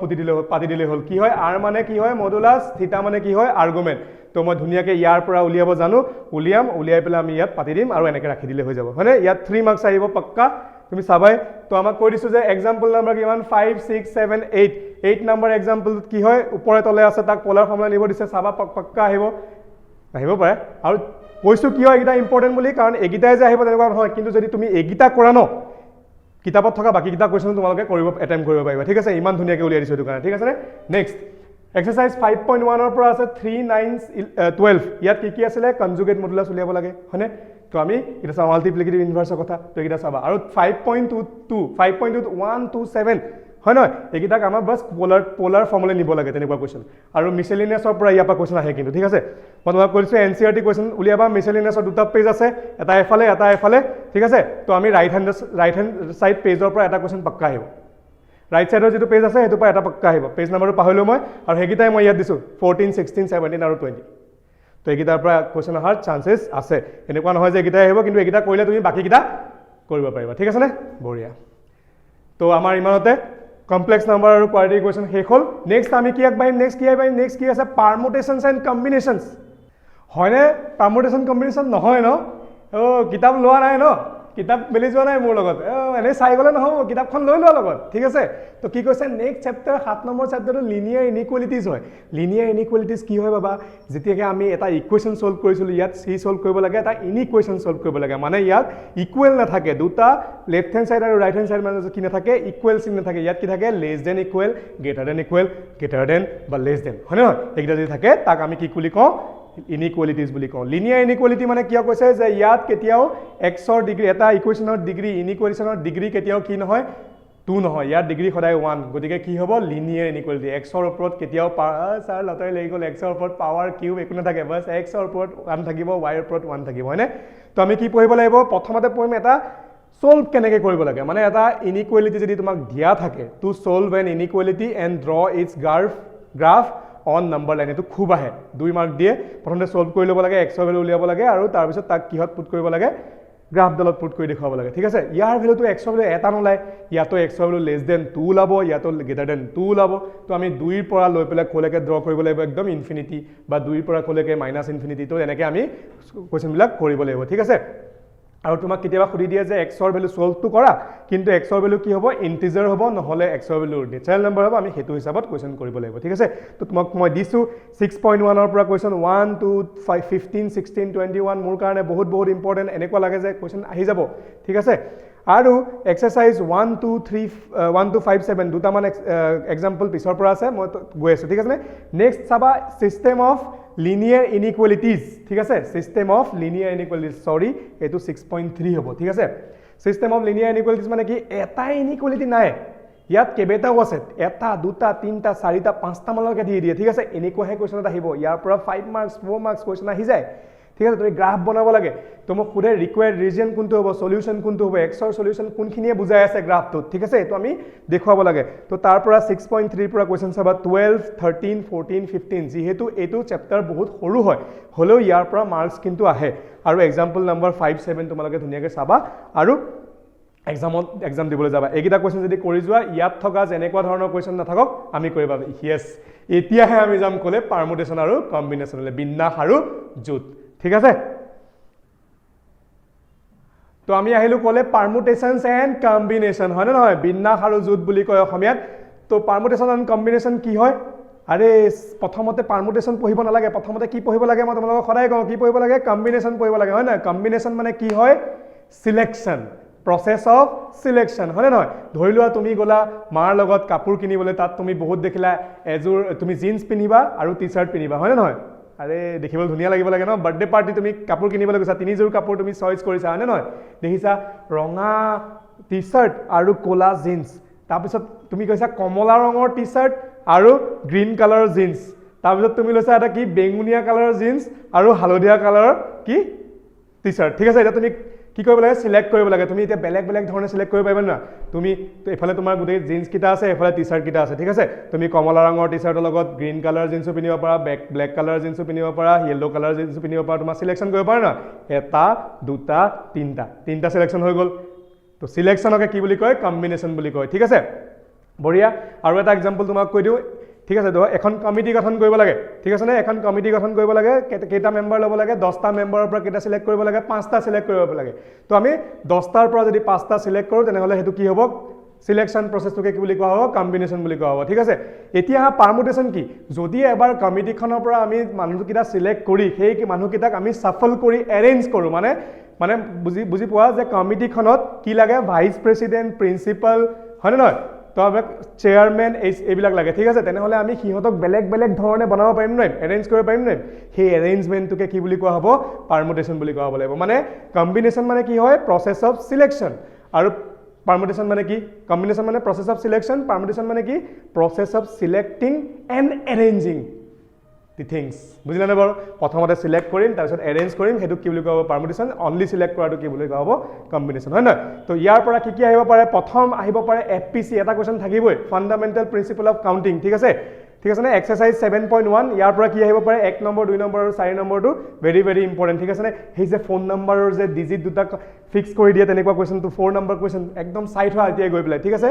পাতি দিলে হল কি হয় r মানে কি হয় মডুলাস থিটা মানে কি হয় আৰ্গুমেন্ট তো মই ধুনিয়াকে ইয়াৰ পৰা উলিয়াব জানো উলিয়াই পেলাই আমি ইয়াত পাতি দিম আৰু এনেকৈ ৰাখি দিলে হৈ যাব হয়নে ইয়াত 3 মাৰ্কস আহিব পাক্কা তুমি চাবাই তো আমাক কৈ দিছো যে एग्जांपल নাম্বাৰ কিমান 5 6 7 8 নম্বৰ एग्जांपल কি হয় ওপৰে তলে আছে তাক পোলাৰ ফৰ্মুলা নিব দিছে চাবা পাক্কা আহিব পাৰে আৰু কৈছো কি হয় এটা ইম্পৰ্টেন্ট বুলি কাৰণ এগিটাই যে আহিব তেনেকুৱা নহয় কিন্তু যদি তুমি এগিটা কৰা ন কিতাপত থকা বাকি কিটা কোৱেশ্চন তোমালোকে কৰিব এটেম্প কৰিব পাৰিবা ঠিক আছে ইমান ধুনিয়াকৈ উলিয়াই দিছো দোকানে ঠিক আছে নে নেক্সট এক্সাৰসাইজ 5.1 ৰ পৰা আছে 3 9 12 ইয়াত কি আছিল কনজুগেট মডুলাস উলিয়াব লাগে হয়নে তো আমি এটা চাও মাল্টিপ্লিকেটিভ ইনভাৰ্সৰ কথা তো এটা চাবা আৰু 5.2 1 2 7 হয় নহয় একিটাক আমাৰ বাস পোলাৰ ফৰ্মুলা নিব লাগে তেনেকুৱা কোৱেশ্চন আৰু মিসেলিনিয়াছৰ পৰা ইয়াৰ পৰা কোৱেশ্চন আহে কিন্তু ঠিক আছে মই তোমাক কৈছো এনসিআৰটি কোৱেশ্চন উলিয়াবা মিসেলিনিয়াছৰ দুটা পেজ আছে এটা এফালে ঠিক আছে তো আমি ৰাইট হ্যান্ড সাইড পেজৰ পৰা এটা কোৱেশ্চন পাক্কা আহিব ৰাইট সাইডৰ যেটো পেজ আছে হেতু পৰা এটা পাক্কা আহিব পেজ নাম্বাৰটো পাহৰিলো মই আৰু হেকিটাই মই ইয়াত দিছো 14 16 17 আৰু 20 তো একিটাৰ পৰা কোৱেশ্চন আহাৰ চান্সেস আছে এনেকুৱা নহয় যে একিটাই আহিব কিন্তু একিটা কৰিলে তুমি বাকি কিটা কৰিব পাৰিবা ঠিক আছে নে বঢ়িয়া তো আমাৰ ইমানতে কমপ্লেক্স নাম্বাৰ আৰু কোৱাড্ৰেটিক ইকুৱেশ্যন শেষ হ'ল নেক্সট আমি কি আগবাঢ়িম নেক্সট কি আছে পাৰমুটেশনস এণ্ড কম্বিনেশনস হয়নে পাৰমুটেশন কম্বিনেশন নহয় ন কিতাপ লোৱা নাই ন কিতাপ মেলি যোৱা নাই মোৰ লগত এনে চাই গ'লে নহ'ব কিতাপখন লৈ লোৱা লগত ঠিক আছে তো কি কৈছে নেক্সট চেপ্টাৰ 7 নম্বৰ চেপ্টাৰটো লিনিয়াৰ ইনইকুৱেলিটিজ হয় লিনিয়াৰ ইনইকুৱেলিটিজ কি হয় বাবা যেতিয়াকে আমি এটা ইকুৱেশ্যন সলভ কৰিছিলোঁ ইয়াত চি সলভ কৰিব লাগে এটা ইনইকুৱেশ্যন সলভ কৰিব লাগে মানে ইয়াত ইকুৱেল নাথাকে দুটা লেফট হেণ্ড সাইড আৰু ৰাইট হেণ্ড সাইড মাজত কি নাথাকে ইকুৱেল চিন নাথাকে ইয়াত কি থাকে less than equal greater than বা লেছ দেন হয় নহয় এইকেইটা যদি থাকে তাক আমি কি বুলি কওঁ ইনইকুৱেলিটিজ বুলি কওঁ লিনিয়াৰ ইনইকুৱেলিটি মানে কিয় কৈছে যে ইয়াত কেতিয়াও xৰ ডিগ্ৰী এটা ইকুৱেশ্যনৰ ডিগ্ৰী ইনইকুৱেশ্যনৰ ডিগ্ৰী কেতিয়াও কি নহয় 2 নহয় ইয়াৰ ডিগ্ৰী সদায় 1 গতিকে কি হ'ব লিনিয়াৰ ইনইকুৱেলিটি xৰ ওপৰত কেতিয়াও স্যাৰ লটাৰী লাগি গ'ল xৰ ওপৰত পাৱাৰ কিউব একো নাথাকে বাছ xৰ ওপৰত 1 থাকিব y ৰ ওপৰত 1 থাকিব হয়নে তো আমি কি পঢ়িব লাগিব প্ৰথমতে পঢ়িম এটা solve কেনেকৈ কৰিব লাগে মানে এটা ইনইকুৱেলিটি যদি তোমাক দিয়া থাকে two solve an inequality and draw its graph on number line এটো খুব আহে 2 মাৰ্ক দিয়ে প্ৰথমতে সলভ কৰি ল'ব লাগে x ৰ ভ্যালু উলিয়াব লাগে আৰু তাৰ পিছত তাক কিহত পুট কৰিব লাগে গ্ৰাফ ডালত পুট কৰি দেখাব লাগে ঠিক আছে ইয়াৰ ভ্যালুটো x ৰ ভ্যালু এটা নলাই ইয়াতো x ৰ ভ্যালু লেছ দেন 2 ওলাব ইয়াতো গ্ৰেটাৰ দেন 2 ওলাব তো আমি 2 ৰ পৰা লৈ পেলাই কোলৈকে ড্ৰ কৰিব লাগিব একদম ইনফিনিটি বা 2 ৰ পৰা কোলৈকে মাইনাছ ইনফিনিটি তো এনেকৈ আমি কোৱেশ্চন বিলাক কৰিব লাগিব ঠিক আছে আৰু তোমাক কেতিয়াবা খুদি দিয়ে যে x ৰ ভ্যালু সলভ টু কৰা কিন্তু x ৰ ভ্যালু কি হ'ব ইন্টিজাৰ হ'ব নহলে x ৰ ভ্যালু নেচাৰেল নাম্বাৰ হ'ব আমি হেতু হিচাপত কোৱেশ্চন কৰিব লাগিব ঠিক আছে তো তোমাক মই দিছো 6.1 ৰ পৰা কোৱেশ্চন 1 2 5 15 16 21 মোৰ কাৰণে বহুত ইম্পৰ্টেন্ট এনেকুৱা লাগে যে কোৱেশ্চন আহি যাব ঠিক আছে আৰু এক্সাৰসাইজ 1 2 3 1 2 5 7 দুটা মান এক্সাম্পল পিছৰ পৰা আছে মই গৈ আছো ঠিক আছে নেক্সট চাবা সিস্টেম অফ linear inequalities ঠিক আছে system of linear inequalities sorry এটো 6.3 হ'ব ঠিক আছে system of linear inequalities মানে কি এটা inequality নাই ইয়াত কেবেটাও আছে এটা দুটা তিনটা চাৰিটা পাঁচটা মানলৈকে দিয়ে ঠিক আছে এনেকুৱা হে কোৱেশ্চন আহিব ইয়াৰ পৰা 5 মাৰ্কস 4 মাৰ্কস কোৱেশ্চন আহি যায় ঠিক আছে তুমি গ্ৰাফ বনাব লাগে তো মোক খুদে ৰিকোয়াৰ্ড ৰিজন কোনটো হ'ব সলিউশন কোনটো হ'ব x ৰ সলিউশন কোনখিনিয়ে বুজাই আছে গ্ৰাফটো ঠিক আছে এটো আমি দেখুৱাব লাগে তো তাৰ পৰা 6.3 পৰা কোৱেশ্চন চাবা 12 13 14 15 যেহেতু এটো চেপ্টাৰ বহুত সৰু হয় হলেও ইয়াৰ পৰা মাৰ্কস কিন্তু আহে আৰু এক্সাম্পল নম্বৰ 5 7 তোমালোকে ধুনিয়াকৈ চাবা আৰু এক্সাম দিবলৈ যাবা এইকিটা কোৱেশ্চন যদি কৰি যোৱা ইয়াত থকা যেনেকুৱা ধৰণৰ কোৱেশ্চন নাথাকক আমি কৰিবা ইয়েস এতিয়াহে আমি যাম কলে পাৰমুটেশন আৰু কম্বিনেশনলে বিন্যাস আৰু জোট ঠিক আছে তো আমি আহিলো কলে পাৰমুটেশনস এন্ড কম্বিনেশন হয় না নহয় বিন্যাস আৰু জোট বুলি কয় অসমীয়াত তো পাৰমুটেশন এন্ড কম্বিনেশন কি হয় আৰে প্ৰথমতে পাৰমুটেশন পঢ়িব নালাগে প্ৰথমতে কি পঢ়িব লাগে মই তোমালোকক সদায় কওঁ কি পঢ়িব লাগে কম্বিনেশন পঢ়িব লাগে হয় না কম্বিনেশন মানে কি হয় সিলেকশন process of selection হয় নহয় ধৰি লোৱা তুমি গলা মাৰ লগত কাপোৰ কিনিবলৈ তাত তুমি বহুত দেখিলা এজোৰ তুমি জিন্স পিনিবা আৰু টি-শাৰ্ট পিনিবা হয় নহয় আৰে দেখিবলৈ ধুনিয়া লাগিব লাগে ন বাৰ্থডে পাৰ্টি তুমি কাপোৰ কিনিবলৈ গৈছা তিনিজোৰ কাপোৰ তুমি চয়েস কৰিছা হয় নহয় দেখিছা ৰঙা টি-শাৰ্ট আৰু কোলা জিন্স তাৰপিছত তুমি কৈছা কমলা ৰঙৰ টি-শাৰ্ট আৰু গ্ৰীন কালাৰৰ জিন্স তাৰপিছত তুমি লৈছা এটা কি বেঙুনীয়া কালাৰৰ জিন্স আৰু হালধীয়া কালাৰৰ কি টি-শাৰ্ট ঠিক আছে এটা তুমি কি কৰিব লাগে সিলেক্ট কৰিব লাগে তুমি এতিয়া বেলেগ ধৰণে সিলেক্ট কৰিব পাৰিবা না তুমি এফালে তোমাৰ গুটেই জিন্স কিটা আছে এফালে টি-শাৰ্ট কিটা আছে ঠিক আছে তুমি কমলা ৰঙৰ টি-শাৰ্টৰ লগত গ্ৰীন কালাৰ জিন্সও পিনিব পাৰা ব্লেক কালাৰ জিন্সও পিনিব পাৰা ইয়েলো কালাৰ জিন্সও পিনিব পাৰা তোমাৰ সিলেকশন কৰিব পাৰা না এটা দুটা তিনটা সিলেকশন হৈ গল তো সিলেকশনকে কি বুলি কয় কম্বিনেশন বুলি কয় ঠিক আছে বঢ়িয়া আৰু এটা এক্সাম্পল তোমাক কৈ দিও ঠিক আছে এখন কমিটি গঠন কৰিব লাগে ঠিক আছে না এখন কমিটি গঠন কৰিব লাগে কেইটা মেম্বাৰ লব লাগে 10টা মেম্বাৰৰ পৰা কেইটা সিলেক্ট কৰিব লাগে 5টা সিলেক্ট কৰিব লাগে তো আমি 10টাৰ পৰা যদি 5টা সিলেক্ট কৰো তেনেহলে হেতু কি হ'ব সিলেকশন প্ৰসেছটোকে কি বুলি কোৱা হ'ব কম্বিনেশন বুলি কোৱা হ'ব ঠিক আছে এতিয়া পাৰমুটেশন কি যদি এবাৰ কমিটিখনৰ পৰা আমি মানুহকিটা সিলেক্ট কৰি সেই মানুহকিটাক আমি সাফল কৰি এৰেঞ্জ কৰো মানে বুজি পোৱা যে কমিটিখনত কি লাগে ভাইস প্ৰেসিডেন্ট প্ৰিন্সিপাল হয় নহয় তো আমাক চেয়াৰম্যান এইবিলাক লাগে ঠিক আছে তেনেহলে আমি হিহতক বেলেগ ধৰণে বনাব পাৰিম নাই এৰেঞ্জ কৰিব পাৰিম নাই সেই এৰেঞ্জমেন্টটোকে কি বুলি কোৱা হ'ব পাৰমুটেশন বুলি কোৱা হ'ব লাগিব মানে কম্বিনেশন মানে কি হয় প্ৰসেস অফ সিলেকশন আৰু পাৰমুটেশন মানে কি কম্বিনেশন মানে প্ৰসেস অফ সিলেকশন পাৰমুটেশন মানে কি process of selecting and arranging the things বুজিলা না বাৰু প্ৰথমতে সিলেক্ট কৰিম তাৰ পিছত এৰেঞ্জ কৰিম হেতু কি বুলি কোৱা হ'ব পাৰমুটেশন অনলি সিলেক্ট কৰাটো কি বুলি কোৱা হ'ব কম্বিনেশন হয় না তো ইয়াৰ পৰা কি আহিব পাৰে প্ৰথম আহিব পাৰে এফপিসি এটা কোৱেশ্চন থাকিবই ফান্ডামেন্টাল প্ৰিন্সিপল অফ কাউন্টিং ঠিক আছে ঠিক আছে নে এক্সাৰসাইজ 7.1 ইয়াৰ পৰা কি আহিব পাৰে 1 নম্বৰ 2 নম্বৰ আৰু 4 নম্বৰটো ভেৰি ভেৰি ইম্পৰ্টেন্ট ঠিক আছে নে হেই যে ফোন নম্বৰৰ যে ডিজিট দুটা ফিক্স কৰি দিয়ে তেনেকুৱা কোৱেশ্চনটো 4 নম্বৰ কোৱেশ্চন একদম চাই থোৱা এতিয়া গৈ পেলাই ঠিক আছে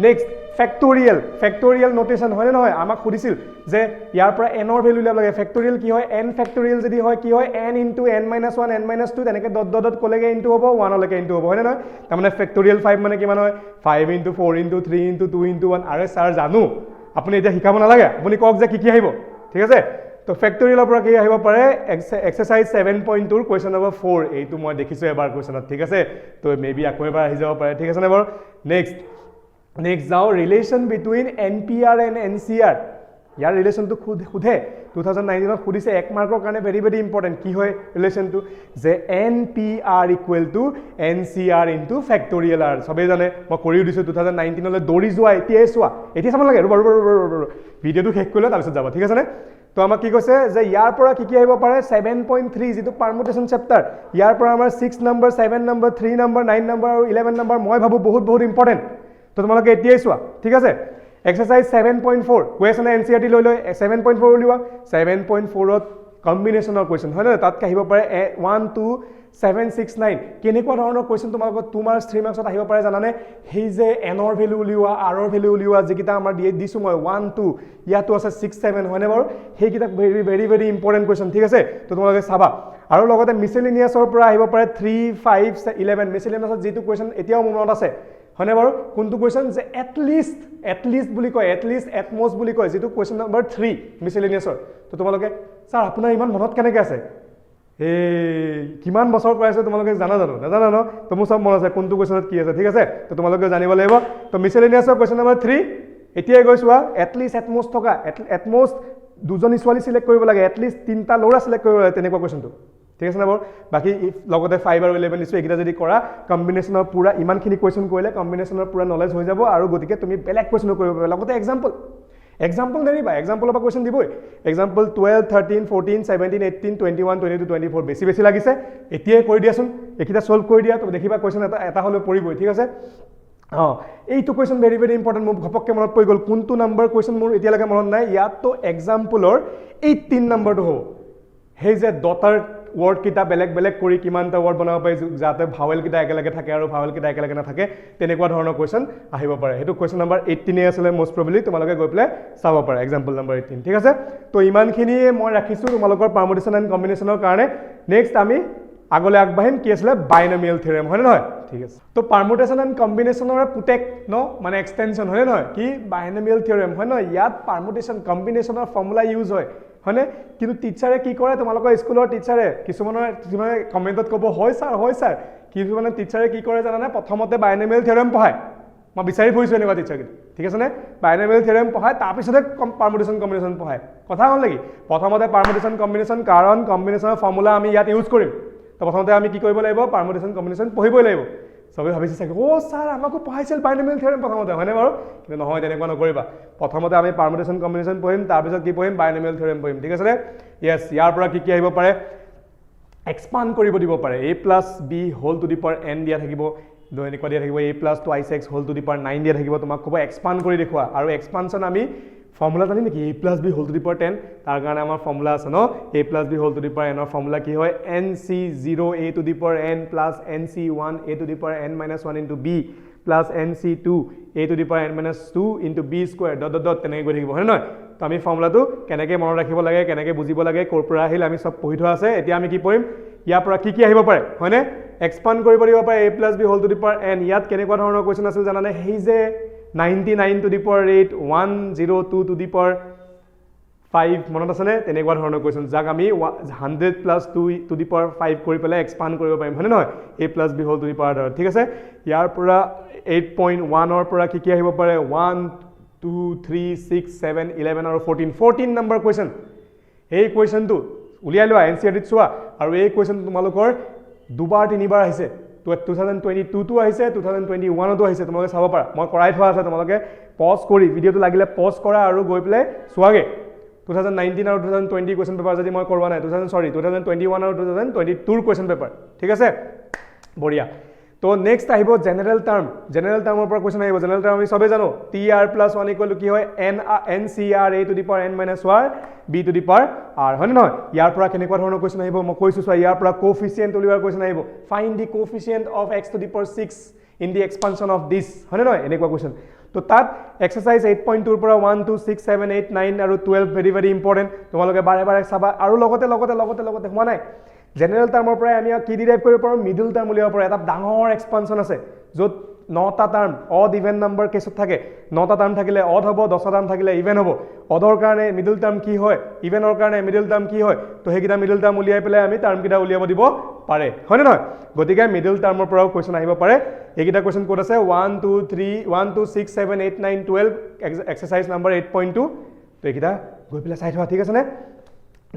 নেক্সট ফেক্টৰিয়েল নোটেশন হয় নে নহয় আমাক সুধিছিল যে ইয়াৰ পৰা n ৰ ভ্যালু উলিয়াব লাগে ফেক্টৰিয়েল কি হয় n ফেক্টৰিয়েল যদি হয় কি হয় n * n - 1 n - 2 তেনেকে ডট ডট কলেগে ইনটু হ'ব 1 লৈকে ইনটু হ'ব হয় নে নহয় তাৰ মানে ফেক্টৰিয়েল 5 মানে কিমান হয় 5 * 4 * 3 * 2 * 1 আৰে স্যাৰ জানো আপুনি এতিয়া শিকাব নালাগে আপুনি কক যে কি আহিব ঠিক আছে তো ফেক্টৰিয়েলৰ পৰা কি আহিব পাৰে এক্সাৰসাইজ 7.2 ৰ কোৱেশ্চন নম্বৰ 4 এইটো মই দেখিছো এবাৰ কোৱেশ্চনত ঠিক আছে তো মেবি আকৌ এবাৰ আহি যাব পাৰে ঠিক আছে নে বাৰু নেক্সট যাও relation between NPR and NCR ইয়াৰ ৰিলেশনটো খুদে 2019 ত খুদিছে 1 মাৰ্কৰ কাৰণে ভেৰি ভেৰি ইম্পৰ্টেন্ট কি হয় ৰিলেশনটো যে NPR = NCR * ফেক্টৰিয়েল r সবে জানে মই কৰিও দিছো 2019 লৈ দৌৰি যোৱা এতিয়া চাব লাগে ভিডিওটো শেষ কৰিলে তাৰ পিছত যাব ঠিক আছে নে তো আমাক কি কৈছে যে ইয়াৰ পৰা কি আহিব পাৰে 7.3 যেটো পাৰমুটেশন চেপ্টাৰ ইয়াৰ পৰা আমাৰ 6 নম্বৰ 7 নম্বৰ 3 নম্বৰ 9 নম্বৰ আৰু 11 নম্বৰ মই ভাবো বহুত ইম্পৰ্টেন্ট তো তোমালোকে এতিয়াই চোৱা ঠিক আছে এক্সাৰসাইজ 7.4 কোৱেশ্চন NCERT লৈ 7.4 উলিওৱা 7.4 ত কম্বিনেশনৰ কোৱেশ্চন হয় না তাত কি আহিব পাৰে 1 2 7 6 9 কেনেকুৱা ধৰণৰ কোৱেশ্চন তোমালোকৰ 2 মাৰ্কস 3 মাৰ্কসত আহিব পাৰে জানানে হেই যে n ৰ ভ্যালু উলিওৱা r ৰ ভ্যালু উলিওৱা যেকিটা আমাৰ দিছো মই 1 2 ইয়াতো আছে 6 7 হয়নে বাৰু হেই কিটা ভেৰি ভেৰি ইম্পৰ্টেন্ট কোৱেশ্চন ঠিক আছে তো তোমালোকে চাবা আৰু লগতে মিসেলেনিয়াছৰ পৰা আহিব পাৰে 3 5 11 মিসেলেনিয়াছত যেটো কোৱেশ্চন এতিয়াও মনত আছে হয়নে বাৰু কোনটো কোৱেশ্চন যে এটলিষ্ট বুলি কয় এটমষ্ট বুলি কয় যেটো কোৱেশ্চন নম্বৰ 3 মিসেলেনিয়াছৰ তো তোমালোকে স্যাৰ আপোনাৰ ইমান মনত কেনেকৈ আছে কিমান বছৰ কৰাইছে তোমালোকে জানা ন তো মোৰ সব মনত আছে কোনটো কোৱেশ্চনত কি আছে ঠিক আছে তো তোমালোকে জানিব লাগিব তো মিসেলেনিয়াছৰ কোৱেশ্চন নম্বৰ 3 এতিয়াই গৈছোৱা এটলিষ্ট এটমষ্ট থকা এটমষ্ট দুজনী ছোৱালী সিলেক্ট কৰিব লাগে এটলিষ্ট তিনটা ল'ৰা সিলেক্ট কৰিব লাগে তেনেকুৱা কোৱেশ্চনটো ঠিক আছে না বাৰু বাকি লগতে 5 আৰু 11 দিছো একিটা যদি কৰা কম্বিনেশনৰ পুৰা ইমানখিনি কোৱেশ্চন কৰিলে কম্বিনেশনৰ পুৰা নলেজ হৈ যাব আৰু গতিকে তুমি বেলেগ কোৱেশ্চন কৰিব পাৰিবা লগতে এক্সাম্পল নেৰিবা এক্সাম্পলৰ পৰা কোৱেশ্চন দিবই এক্সাম্পল 12 13 14 17 18 21 22 24 বেছি লাগিছে এতিয়াই কৰি দিয়াচোন একিটা সলভ কৰি দিয়া তো দেখিবা কোৱেশ্চন এটা হলে পৰিবই ঠিক আছে এইটো কোৱেশ্চন ভেৰি ভেৰি ইম্পৰ্টেন্ট মোৰ ঘপককে মনত পৰি গল কোনটো নম্বৰ কোৱেশ্চন মোৰ এতিয়া লাগে মনত নাই ইয়াত তো এক্সাম্পলৰ 18 নম্বৰটো হ'ব হেই যে ডটাৰ ওয়াৰ্ড কিটা বেলেগ কৰি কিমানটা ওয়াৰ্ড বনাব পাৰি যাতে ভাৱেল কিটা একেলগে থাকে আৰু ভাৱেল কিটা একেলগে নাথাকে তেনেকুৱা ধৰণৰ কোৱেশ্চন আহিব পাৰে হেতু কোৱেশ্চন নম্বৰ 18 আছিল মোস্ট প্ৰবাবলি তোমালোকে গৈ প্লে চাব পাৰা এক্সাম্পল নম্বৰ 18 ঠিক আছে তো ইমানখিনি মই ৰাখিছো তোমালোকৰ পাৰমুটেশন এণ্ড কম্বিনেশনৰ কাৰণে নেক্সট আমি আগলে আগবাঢ়িম কি আছিল বাইনমিয়েল থিওৰেম হয় নহয় ঠিক আছে তো পাৰমুটেশন এণ্ড কম্বিনেশনৰ পুটেক ন মানে এক্সটেনশন হয় নহয় কি বাইনমিয়েল থিওৰেম হয় নহয় ইয়াত পাৰমুটেশন কম্বিনেশনৰ ফৰ্মুলা ইউজ হয় হয়নে কিন্তু টিচাৰে কি কৰে তোমালোকৰ স্কুলৰ টিচাৰে কিছুমানে কমেন্টত ক'ব হয় স্যাৰ কিছুমানে টিচাৰে কি কৰে জানানে প্ৰথমতে বাইনমিয়েল থিওৰেম পঢ়ায় মই বিচাৰি ফুৰিছো এনেকুৱা টিচাৰ ঠিক আছে নে বাইনমিয়েল থিওৰেম পঢ়ায় তাৰ পিছতে পাৰমুটেশন কম্বিনেশন পঢ়ায় কথা হ'ল নেকি প্ৰথমতে পাৰমুটেশন কম্বিনেশন কাৰণ কম্বিনেশনৰ ফৰ্মুলা আমি ইয়াত ইউজ কৰিম তো প্ৰথমতে আমি কি কৰিব লাগিব পাৰমুটেশন কম্বিনেশন পঢ়িবই লাগিব সবে ভাবিছে চাগে স্যাৰ আমাকো পঢ়াইছিল বাইনমিয়েল থিওৰেম প্ৰথমতে হয়নে বাৰু কিন্তু নহয় তেনেকুৱা নকৰিবা প্ৰথমতে আমি পাৰমুটেশন কম্বিনেশন পঢ়িম তাৰ পিছত কি পঢ়িম বাইনমিয়েল থিওৰেম পঢ়িম ঠিক আছে নে ইয়েস ইয়াৰ পৰা কি আহিব পাৰে এক্সপান্ড কৰিব দিব পাৰে a + b whole to the power n দিয়া থাকিব এনেকুৱা দিয়া থাকিব a + 2x whole to the power 9 দিয়া থাকিব তোমাক ক'ব এক্সপান্ড কৰি দেখুৱা আৰু এক্সপানশন আমি ফৰ্মুলা জানি নেকি a + b whole to the power 10 তাৰ কাৰণে আমাৰ ফৰ্মুলা আছে ন a + b whole to the power n ৰ ফৰ্মুলা কি হয় nc0 a to the power n + nc1 a to the power n - 1 * b + nc2 a to the power n - 2 * b square dot তেনেকৈ গৈ থাকিব হয় নহয় তো আমি ফৰ্মুলাটো কেনেকৈ মনত ৰাখিব লাগে কেনেকৈ বুজিব লাগে কৰ পৰা আহিল আমি সব পঢ়ি থোৱা আছে এতিয়া আমি কি পঢ়িম ইয়াৰ পৰা কি আহিব পাৰে হয়নে এক্সপান্ড কৰিব দিব পাৰে a + b whole to the power n ইয়াত কেনেকুৱা ধৰণৰ কোৱেশ্চন আছিল জানানে হেই যে 99 two the power 8 102 two the power 5 মনত আছে নে তেনেকুৱা ধৰণৰ কোৱেশ্চন যাক আমি 100 + 2 টু দি পাৱাৰ 5 কৰি পেলাই এক্সপান্ড কৰিব পাৰিম হয়নে নহয় a + b whole to the power ঠিক আছে ইয়াৰ পৰা 8.1 ৰ পৰা কি আহিব পাৰে 1 2 3 6 7 11 আৰু 14 নম্বৰ কোৱেশ্চন এই কোৱেশ্চনটো উলিয়াই লোৱা এনচিইআৰটিত চোৱা আৰু এই কোৱেশ্চন তোমালোকৰ দুবাৰ তিনিবাৰ আহিছে 2022 তো আহিছে 2021 তো আহিছে তোমালোকে চাব পাৰা মই কৰাই থোৱা আছে তোমালোকে পজ কৰি ভিডিওটো লাগিলে পজ কৰা আৰু গৈ প্লে চোৱাগে 2019 আৰু 2020 কোৱেশ্চন পেপাৰ যদি মই কৰৱা নাই 2021 আৰু 2022 কোৱেশ্চন পেপাৰ ঠিক আছে বঢ়িয়া তো নেক্সট আহিব জেনাৰেল টাৰ্মৰ পৰা কোৱেশ্চন আহিব জেনাৰেল টাৰ্ম আমি সবে জানো tr + 1 = কি হয় ncr a to the power n - r b to the power r হয় নহয় ইয়াৰ পৰা কেনেকুৱা ধৰণৰ কোৱেশ্চন আহিব মই কৈছো চোৱা ইয়াৰ পৰা কোএফিচিয়েন্ট উলিওৱাৰ কোৱেশ্চন আহিব find the coefficient of x to the power 6 in the expansion of this হয় নহয় এনেকুৱা কোৱেশ্চন তো তাত এক্সাৰসাইজ 8.2 ৰ পৰা 1 2 6 7 8 9 আৰু 12 ভেৰি ভেৰি ইম্পৰ্টেন্ট তোমালোকে বাৰে বাৰে চাবা আৰু লগতে হোৱা নাই জেনাৰেল টাৰ্মৰ পৰা আমি কি ডিৰাইভ কৰিব পাৰো মিডল টাৰ্ম উলিয়াব পাৰো এটা ডাঙৰ এক্সপানশন আছে য'ত 9টা টাৰ্ম অড ইভেন নাম্বাৰ কেছত থাকে 9টা টাৰ্ম থাকিলে অড হ'ব 10টা টাৰ্ম থাকিলে ইভেন হ'ব অডৰ কাৰণে মিডল টাৰ্ম কি হয় ইভেনৰ কাৰণে মিডল টাৰ্ম কি হয় তো হেকিটা মিডল টাৰ্ম উলিয়াই পেলাই আমি টাৰ্ম কিটা উলিয়াব দিব পাৰে হয় নে নহয় গতিকে মিডল টাৰ্মৰ পৰাও কোৱেশ্চন আহিব পাৰে এইকিটা কোৱেশ্চন কোড আছে 1 2 3 1 2 6 7 8 9 12 এক্সাৰসাইজ নাম্বাৰ 8.2 তো এইকিটা গৈ পেলাই চাই থোৱা ঠিক আছে নে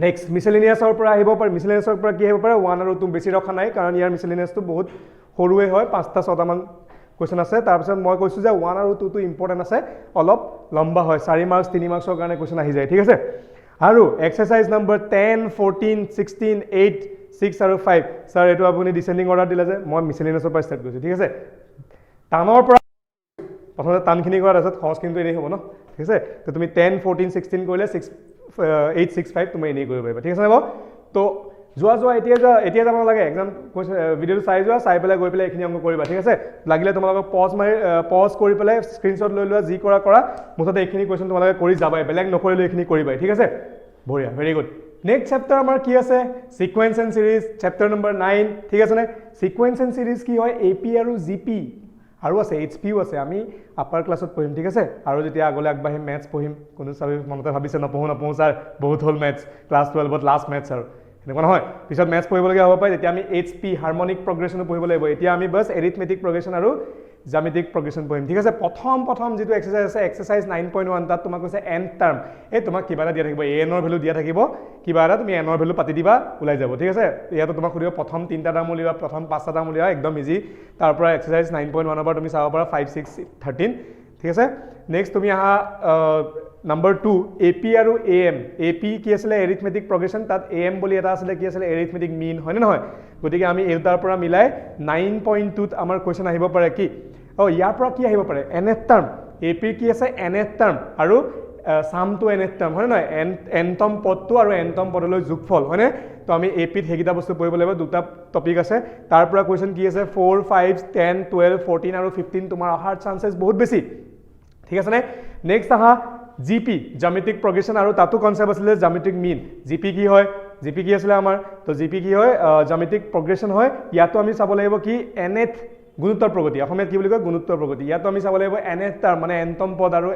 নেক্সট মিসেলেনিয়াছৰ পৰা আহিব পাৰে মিসেলেনিয়াছৰ পৰা কি আহিব পাৰে 1 আৰু 2 বেছি ৰখা নাই কাৰণ ইয়াৰ মিসেলেনিয়াছটো বহুত সৰুৱে হয় 5টা 6টা মান কোৱেশ্চন আছে তাৰ পিছত মই কৈছো যে 1 আৰু 2 টো ইম্পৰ্টেন্ট আছে অলপ লম্বা হয় 4 মাৰ্কস 3 মাৰ্কসৰ কাৰণে কোৱেশ্চন আহি যায় ঠিক আছে আৰু এক্সাৰসাইজ নাম্বাৰ 10 14 16 8 6 আৰু 5 স্যাৰ এটো আপুনি ডিসেন্ডিং অৰ্ডাৰ দিলে যে মই মিসেলেনিয়াছৰ পৰা ষ্টাৰ্ট কৰিছো ঠিক আছে টানৰ পৰা প্ৰথমে টানখিনি কৰাৰ পাছত খৰচ কিন্তু এনেই হ'ব ন ঠিক আছে তো তুমি 10 14 16 কৰিলে 865 তুমি এনেই কৰিব পাৰিবা ঠিক আছে না তো যোৱা এতিয়া যাব নালাগে এক্সাম ভিডিওটো চাই পেলাই গৈ পেলাই এখিনি অংক কৰিবা ঠিক আছে লাগিলে তোমালোকক পজ কৰি পেলাই স্ক্ৰিনশ্বট লৈ লোৱা যি কৰা মুঠতে এখিনি কোৱেশ্চন তোমালোকে কৰি যাবাই বেলেগ নকৰিলে এখিনি কৰিবাই ঠিক আছে বঢ়িয়া ভেৰি গুড নেক্সট চেপ্টাৰ আমাৰ কি আছে সিকোয়েন্স এণ্ড সিৰিজ চেপ্টাৰ নম্বৰ 9 ঠিক আছে নে সিকোয়েন্স এণ্ড সিৰিজ কি হয় এপি আৰু জিপি আৰু আছে এইচপিও আছে আমি আপাৰ ক্লাছত পঢ়িম ঠিক আছে আৰু যেতিয়া আগলৈ আগবাঢ়িম মেথছ পঢ়িম কোনো চাবি মনতে ভাবিছে নপঢ়ো স্যাৰ বহুত হ'ল মেথছ ক্লাছ 12ত লাষ্ট মেথছ আৰু এনেকুৱা নহয় পিছত মেথছ পঢ়িবলগীয়া হ'ব পাৰে তেতিয়া আমি এইচপি হাৰমনিক প্ৰগ্ৰেছনো পঢ়িব লাগিব এতিয়া আমি বাছ এৰিথমেটিক প্ৰগ্ৰেছন আৰু জ্যামিতিক প্ৰগ্ৰেছন পঢ়িম ঠিক আছে প্ৰথম যেটো এক্সাৰসাইজ আছে এক্সাৰসাইজ 9.1 তাত তোমাক কৈছে n টাৰ্ম এই তোমাক কিবা এটা দিয়া থাকিব n ৰ ভ্যালু দিয়া থাকিব কিবা এটা তুমি n ৰ ভ্যালু পাতি দিবা ওলাই যাব ঠিক আছে ইয়াতো তোমাক খুদিব প্ৰথম 3টা টাৰ্ম উলিওৱা প্ৰথম 5টা টাৰ্ম উলিওৱা একদম ইজি তাৰ পৰা এক্সাৰসাইজ 9.1 ৰ পৰা তুমি চাব পাৰা 5 6 13 ঠিক আছে নেক্সট তুমি আহা নাম্বাৰ 2 এপি আৰু এএম এপি কি আছিলে এৰিথমেটিক প্ৰগ্ৰেছন তাত এএম বুলি এটা আছিলে কি আছিলে এৰিথমেটিক মিন হয় নে নহয় গতিকে আমি এটাৰ পৰা মিলাই 9.2 ত আমাৰ কোৱেশ্চন আহিব পাৰে কি ইয়াৰ পৰা কি আহিব পাৰে nth টাৰ্ম এপি কি আছে nth টাৰ্ম আৰু সামটো nth টাৰ্ম হয় নহয় nতম পদটো আৰু nতম পদলৈ যোগফল হয়নে তো আমি এপিত হেকিটা বস্তু পঢ়িব লাগিব দুটা টপিক আছে তাৰ পৰা কোৱেশ্চন কি আছে 4 5 10 12 14 আৰু 15 তোমাৰ অহাৰ চান্সেস বহুত বেছি ঠিক আছে নে নেক্সট আহা জিপি জ্যামিতিক প্ৰগ্ৰেছন আৰু তাতো কনসেপ্ট আছিল জ্যামিতিক মিন জিপি কি হয় জিপি কি আছিল আমাৰ তো জিপি কি হয় জ্যামিতিক প্ৰগ্ৰেছন হয় ইয়াতো আমি চাব লাগিব কি nth গুণোত্তৰ প্ৰগতি অসমীয়াত কি বুলি কয় গুণোত্তৰ প্ৰগতি ইয়াতো আমি চাব লাগিব nth টাৰ্ম মানে nতম পদ আৰু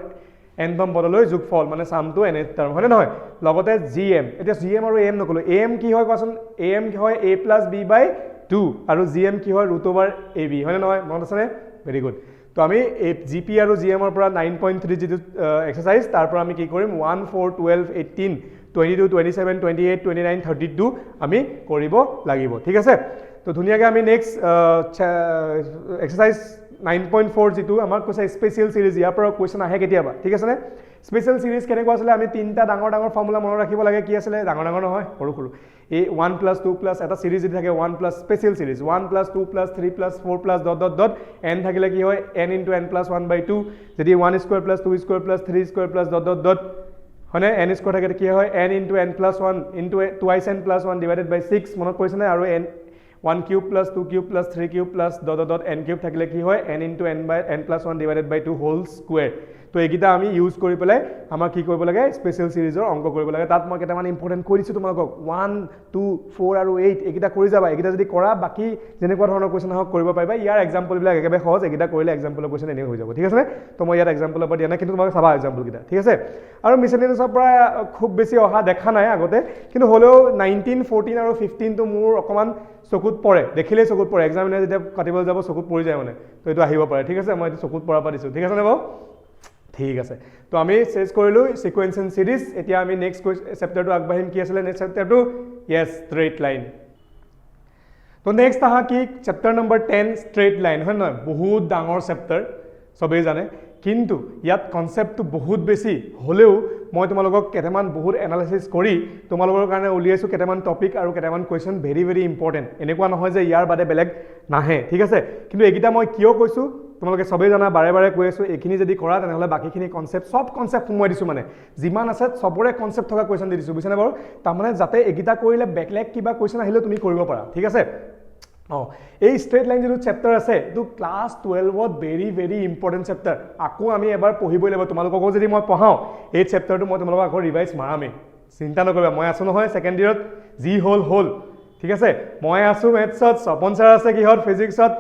nতম পদলৈ যোগফল মানে সামটো nth টাৰ্ম হয় নহয় লগতে জিএম এতিয়া জিএম আৰু এম নকলো এম কি হয় কোৱাচোন এম কি হয় a + b/2 আৰু জিএম কি হয় √ab হয় নহয় মনত আছে নে ভেৰি গুড তো আমি জিপি আৰু জিএম ৰ পৰা 9.3 যেটো এক্সাৰসাইজ তাৰ পৰা আমি কি কৰিম 1 4 12 18 22 27 28 29 32 আমি কৰিব লাগিব ঠিক আছে তো ধুনিয়াকে আমি নেক্সট এক্সাৰসাইজ 9.4 যেটো আমাৰ কৈছে স্পেশাল সিৰিজ ইয়াৰ পৰা কোৱেশ্চন আহে কেতিয়াবা ঠিক আছে নে স্পেশাল সিৰিজ কেনেকুৱা আছিল আমি তিনটা ডাঙৰ ফৰ্মুলা মনত ৰাখিব লাগে কি আছিল ডাঙৰ নহয় সৰু এই 1 + 2 + এটা সিৰিজ যদি থাকে 1 + স্পেশাল সিৰিজ 1 + 2 + 3 + 4 + ... n থাকিলে কি হয় n * n + 1/2 যদি 1² + 2² + 3² + ... হয়নে n² থাকে কি হয় n * n + 1 * twice n + 1 / 6 মনত পৰিছে নে আৰু n 1³ + 2³ + 3³ + ... n³ থাকিলে কি হয় n * n + 1 / 2 হোল স্কয়াৰ তো এইকিটা আমি ইউজ কৰি পেলাই আমাৰ কি কৰিব লাগে স্পেশাল সিৰিজৰ অংক কৰিব লাগে তাত মই কেইটামান ইম্পৰ্টেন্ট কৰি দিছো তোমালোকক 1 2 4 আৰু 8 এইকিটা কৰি যাবা এইকিটা যদি কৰা বাকি যেনেকুৱা ধৰণৰ কোৱেশ্চন হক কৰিব পাৰিবা ইয়াৰ এক্সাম্পল বিলাক একেবাৰে সহজ এইকিটা কৰিলে এক্সাম্পলৰ কোৱেশ্চন এনে হৈ যাব ঠিক আছে নে তো মই ইয়াত এক্সাম্পলৰ পৰা দিয়া নাই কিন্তু তোমালোকে চাবা এক্সাম্পল কিটা ঠিক আছে আৰু মিসেলেনিয়াছৰ পৰা খুব বেছি অহা দেখা নাই আগতে কিন্তু হলেও 19 14 আৰু 15 তো মোৰ অকমান চকুত পৰে দেখিলে চকুত পৰে এক্সামিনাৰ যেতিয়া কাটিবলৈ যাব চকুত পৰি যায় মানে তো এটো আহিব পাৰে ঠিক আছে মই এটো চকুত পৰা পা দিছো ঠিক আছে নে বাও ঠিক আছে তো আমি চেজ কৰিলো সিকোয়েন্স এণ্ড সিৰিজ এতিয়া আমি নেক্সট চেপ্টাৰটো আগবাঢ়িম কি আছিল নেক্সট চেপ্টাৰটো ইয়েস স্ট্ৰেইট লাইন তো নেক্সট আহা কি চেপ্টাৰ নম্বৰ 10 স্ট্ৰেইট লাইন হয় নহয় বহুত ডাঙৰ চেপ্টাৰ সবেই জানে কিন্তু ইয়াত কনসেপ্টটো বহুত বেছি হলেও মই তোমালোকক কেইটামান বহুত এনালাইসিস কৰি তোমালোকৰ কাৰণে উলিয়াইছো কেইটামান টপিক আৰু কেইটামান কোৱেশ্চন ভেৰি ভেৰি ইম্পৰ্টেন্ট এনেকুৱা নহয় যে ইয়াৰ বাদে বেলেগ নাহে ঠিক আছে কিন্তু এইকেইটা মই কিয় কৈছো তোমালোকে সবেই জানা বাৰে বাৰে কৈ আছো এইখিনি যদি কৰা তেনেহলে বাকিখিনি কনসেপ্ট সব কনসেপ্ট সোমোৱাই দিছো মানে যিমান আছে সবৰে কনসেপ্ট থকা কোৱেশ্চন দি দিছো বুজিছানে বাৰু তাৰ মানে যাতে এইকেইটা কৰিলে বেকলেগ কিবা কোৱেশ্চন আহিলে তুমি কৰিব পাৰা ঠিক আছে এই স্ট্রেট লাইন যেটো চ্যাপ্টার আছে তো ক্লাস 12 ত ভেরি ভেরি ইম্পর্টেন্ট চ্যাপ্টার আকো আমি এবাৰ পঢ়িবই লাগিব তোমালোকক যদি মই পঢ়াও এই চ্যাপ্টাৰটো মই তোমালোকক আকৌ ৰিভাইজ মাৰামে চিন্তা নকৰিবা মই আছো নহয় সেকেন্ড ইয়াৰত জি হোল ঠিক আছে মই আছো ম্যাথছত সপন স্যাৰ আছে কিহত ফিজিক্সত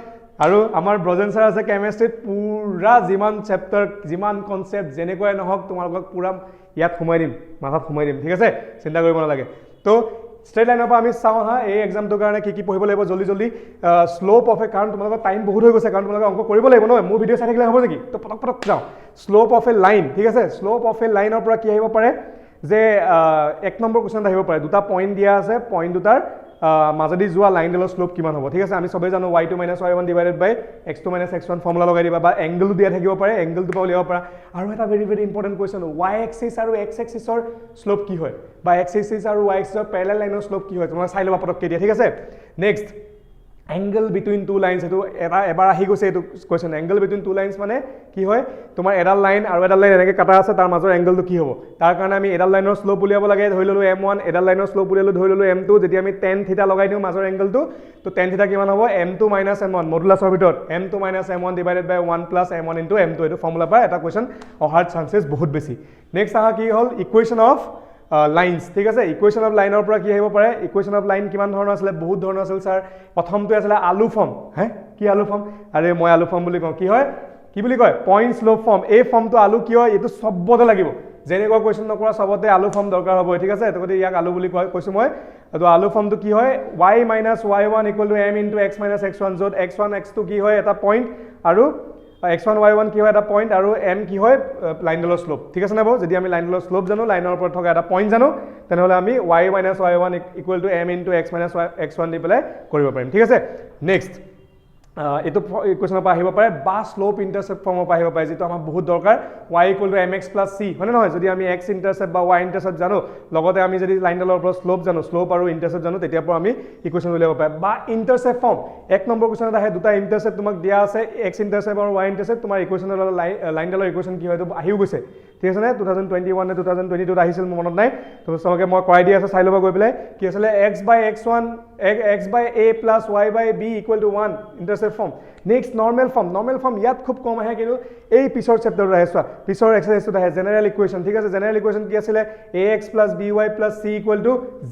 আৰু আমাৰ ব্ৰজেন স্যাৰ আছে কেমিষ্ট্ৰিত পুৰা যিমান চ্যাপ্টাৰ যিমান কনসেপ্ট যেনেকৈ নহওক তোমালোকক পুৰা ইয়াত সোমাই দিম মাথাত সোমাই দিম ঠিক আছে চিন্তা কৰিব নালাগে তো স্ট্ৰেট লাইনৰ পৰা আমি চাও হা এই এক্সামটোৰ কাৰণে কি পঢ়িব লাগিব জলদি জলদি স্লোপ অফ এ কাৰণ তোমালোকৰ টাইম বহুত হৈ গৈছে কাৰণ তোমালোকে অংক কৰিব লাগিব নহয় মোৰ ভিডিও চাই থাকিলে হ'ব নেকি তো পটক পটক যাও স্লোপ অফ এ লাইন ঠিক আছে স্লোপ অফ এ লাইনৰ পৰা কি আহিব পাৰে যে এক নম্বৰ কোৱেশ্চন আহিব পাৰে দুটা পইণ্ট দিয়া আছে পইণ্ট দুটাৰ মাজেদি যোৱা লাইনডালৰ স্লোপ কিমান হ'ব ঠিক আছে আমি সবেই জানো y2 - y1 ডিভাইডেড বাই x2 - x1 ফৰ্মুলা লগাই দিবা বা এংগেলটো দিয়া থাকিব পাৰে এংগেলটো পৰা উলিয়াব পাৰা আৰু এটা very very important question y axis আৰু x এক্সিসৰ স্লোপ কি হয় বা x এক্সিস আৰু y এক্সিসৰ প্যাৰালাল লাইনৰ স্লোপ কি হয় তোমাক চাই লবা পটককে দিয়া ঠিক আছে next angle between two lines এটো এবাৰ আহি গৈছে এটো question angle between two lines মানে কি হয় তোমাৰ এডাল লাইন আৰু এডাল লাইন এনেকৈ কাটা আছে তাৰ মাজৰ এংগেলটো কি হ'ব তাৰ কাৰণে আমি এডাল লাইনৰ স্লোপ উলিয়াব লাগে ধৰি ললো m1 এডাল লাইনৰ স্লোপ উলিয়ালো ধৰি ললো m2 যেতিয়া আমি tan থিটা লগাই দিও মাজৰ এংগেলটো তো tan থিটা কিমান হ'ব m2 - m1 মডুলাছৰ ভিতৰত m2 - m1 ডিভাইডেড বাই 1 + m1 * m2 এটো ফৰ্মুলা পৰা এটা কোৱেশ্চন অহাৰ চান্সেস বহুত বেছি নেক্সট আহা কি হ'ল ইকুৱেশ্যন অফ লাইনস ঠিক আছে ইকুৱেশ্যন অফ লাইনৰ পৰা কি আহিব পাৰে ইকুৱেশ্যন অফ লাইন কিমান ধৰণৰ আছিল বহুত ধৰণৰ আছিল স্যাৰ প্ৰথমটো আছিল আলু ফৰ্ম কি আলু ফৰ্ম আৰে মই আলু ফৰ্ম বুলি কওঁ কি হয় কি বুলি কয় পইণ্ট স্লোপ ফৰ্ম এই ফৰ্মটো আলু কি হয় এটো সবতে লাগিব যেনেকুৱা কোৱেশ্চন নকৰা সবতে আলু ফৰ্ম দৰকাৰ হ'ব ঠিক আছে এটো ইয়াক আলু বুলি কৈছো মই তো আলু ফৰ্মটো কি হয় y - y1 = m * x - x1 যত x1 x2 কি হয় এটা পইণ্ট আৰু x1 y1 কি হয় এটা পইণ্ট আৰু m কি হয় লাইনডালৰ স্লোপ ঠিক আছে নাবো যদি আমি লাইনডালৰ স্লোপ জানো লাইনৰ ওপৰত থকা এটা পইণ্ট জানো তেনেহলে আমি y - y1 = m * x - x1 দি পেলাই কৰিব পাৰিম ঠিক আছে নেক্সট এটো কোৱেশ্চনৰ পৰা আহিব পাৰে বা স্লোপ ইন্টাৰসেপ্ট ফৰ্মৰ পৰা আহিব পাৰে যেটো আমাৰ বহুত দৰকাৰ y = mx + c হয় নহয় যদি আমি x ইন্টাৰসেপ্ট বা y ইন্টাৰসেপ্ট জানো লগতে আমি যদি লাইনডালৰ ওপৰত স্লোপ জানো স্লোপ আৰু ইন্টাৰসেপ্ট জানো তেতিয়া পৰা আমি ইকুৱেশ্যন উলিয়াব পাৰে বা ইন্টাৰসেপ্ট ফৰ্ম এক নম্বৰ কোৱেশ্চনত আহে দুটা ইন্টাৰসেপ্ট তোমাক দিয়া আছে x ইন্টাৰসেপ্ট আৰু y ইন্টাৰসেপ্ট তোমাৰ ইকুৱেশ্যনৰ লাইনডালৰ ইকুৱেশ্যন কি হয় তো আহিও গৈছে ঠিক আছে নে 2021 নে 2022 ত আহিছিল মনত নাই তো সবকে মই কৰাই দি আছে চাই লবা গৈ পেলাই কি আছিল x/x1 x/a + y/b = 1 intercept form next normal form ইয়াত খুব কম আহে কিন্তু এই পিছৰ চ্যাপ্টাৰত আহে চোৱা পিছৰ এক্সাৰসাইজটো আহে জেনাৰেল ইকুৱেশ্যন ঠিক আছে জেনাৰেল ইকুৱেশ্যন কি আছিল ax + by + c =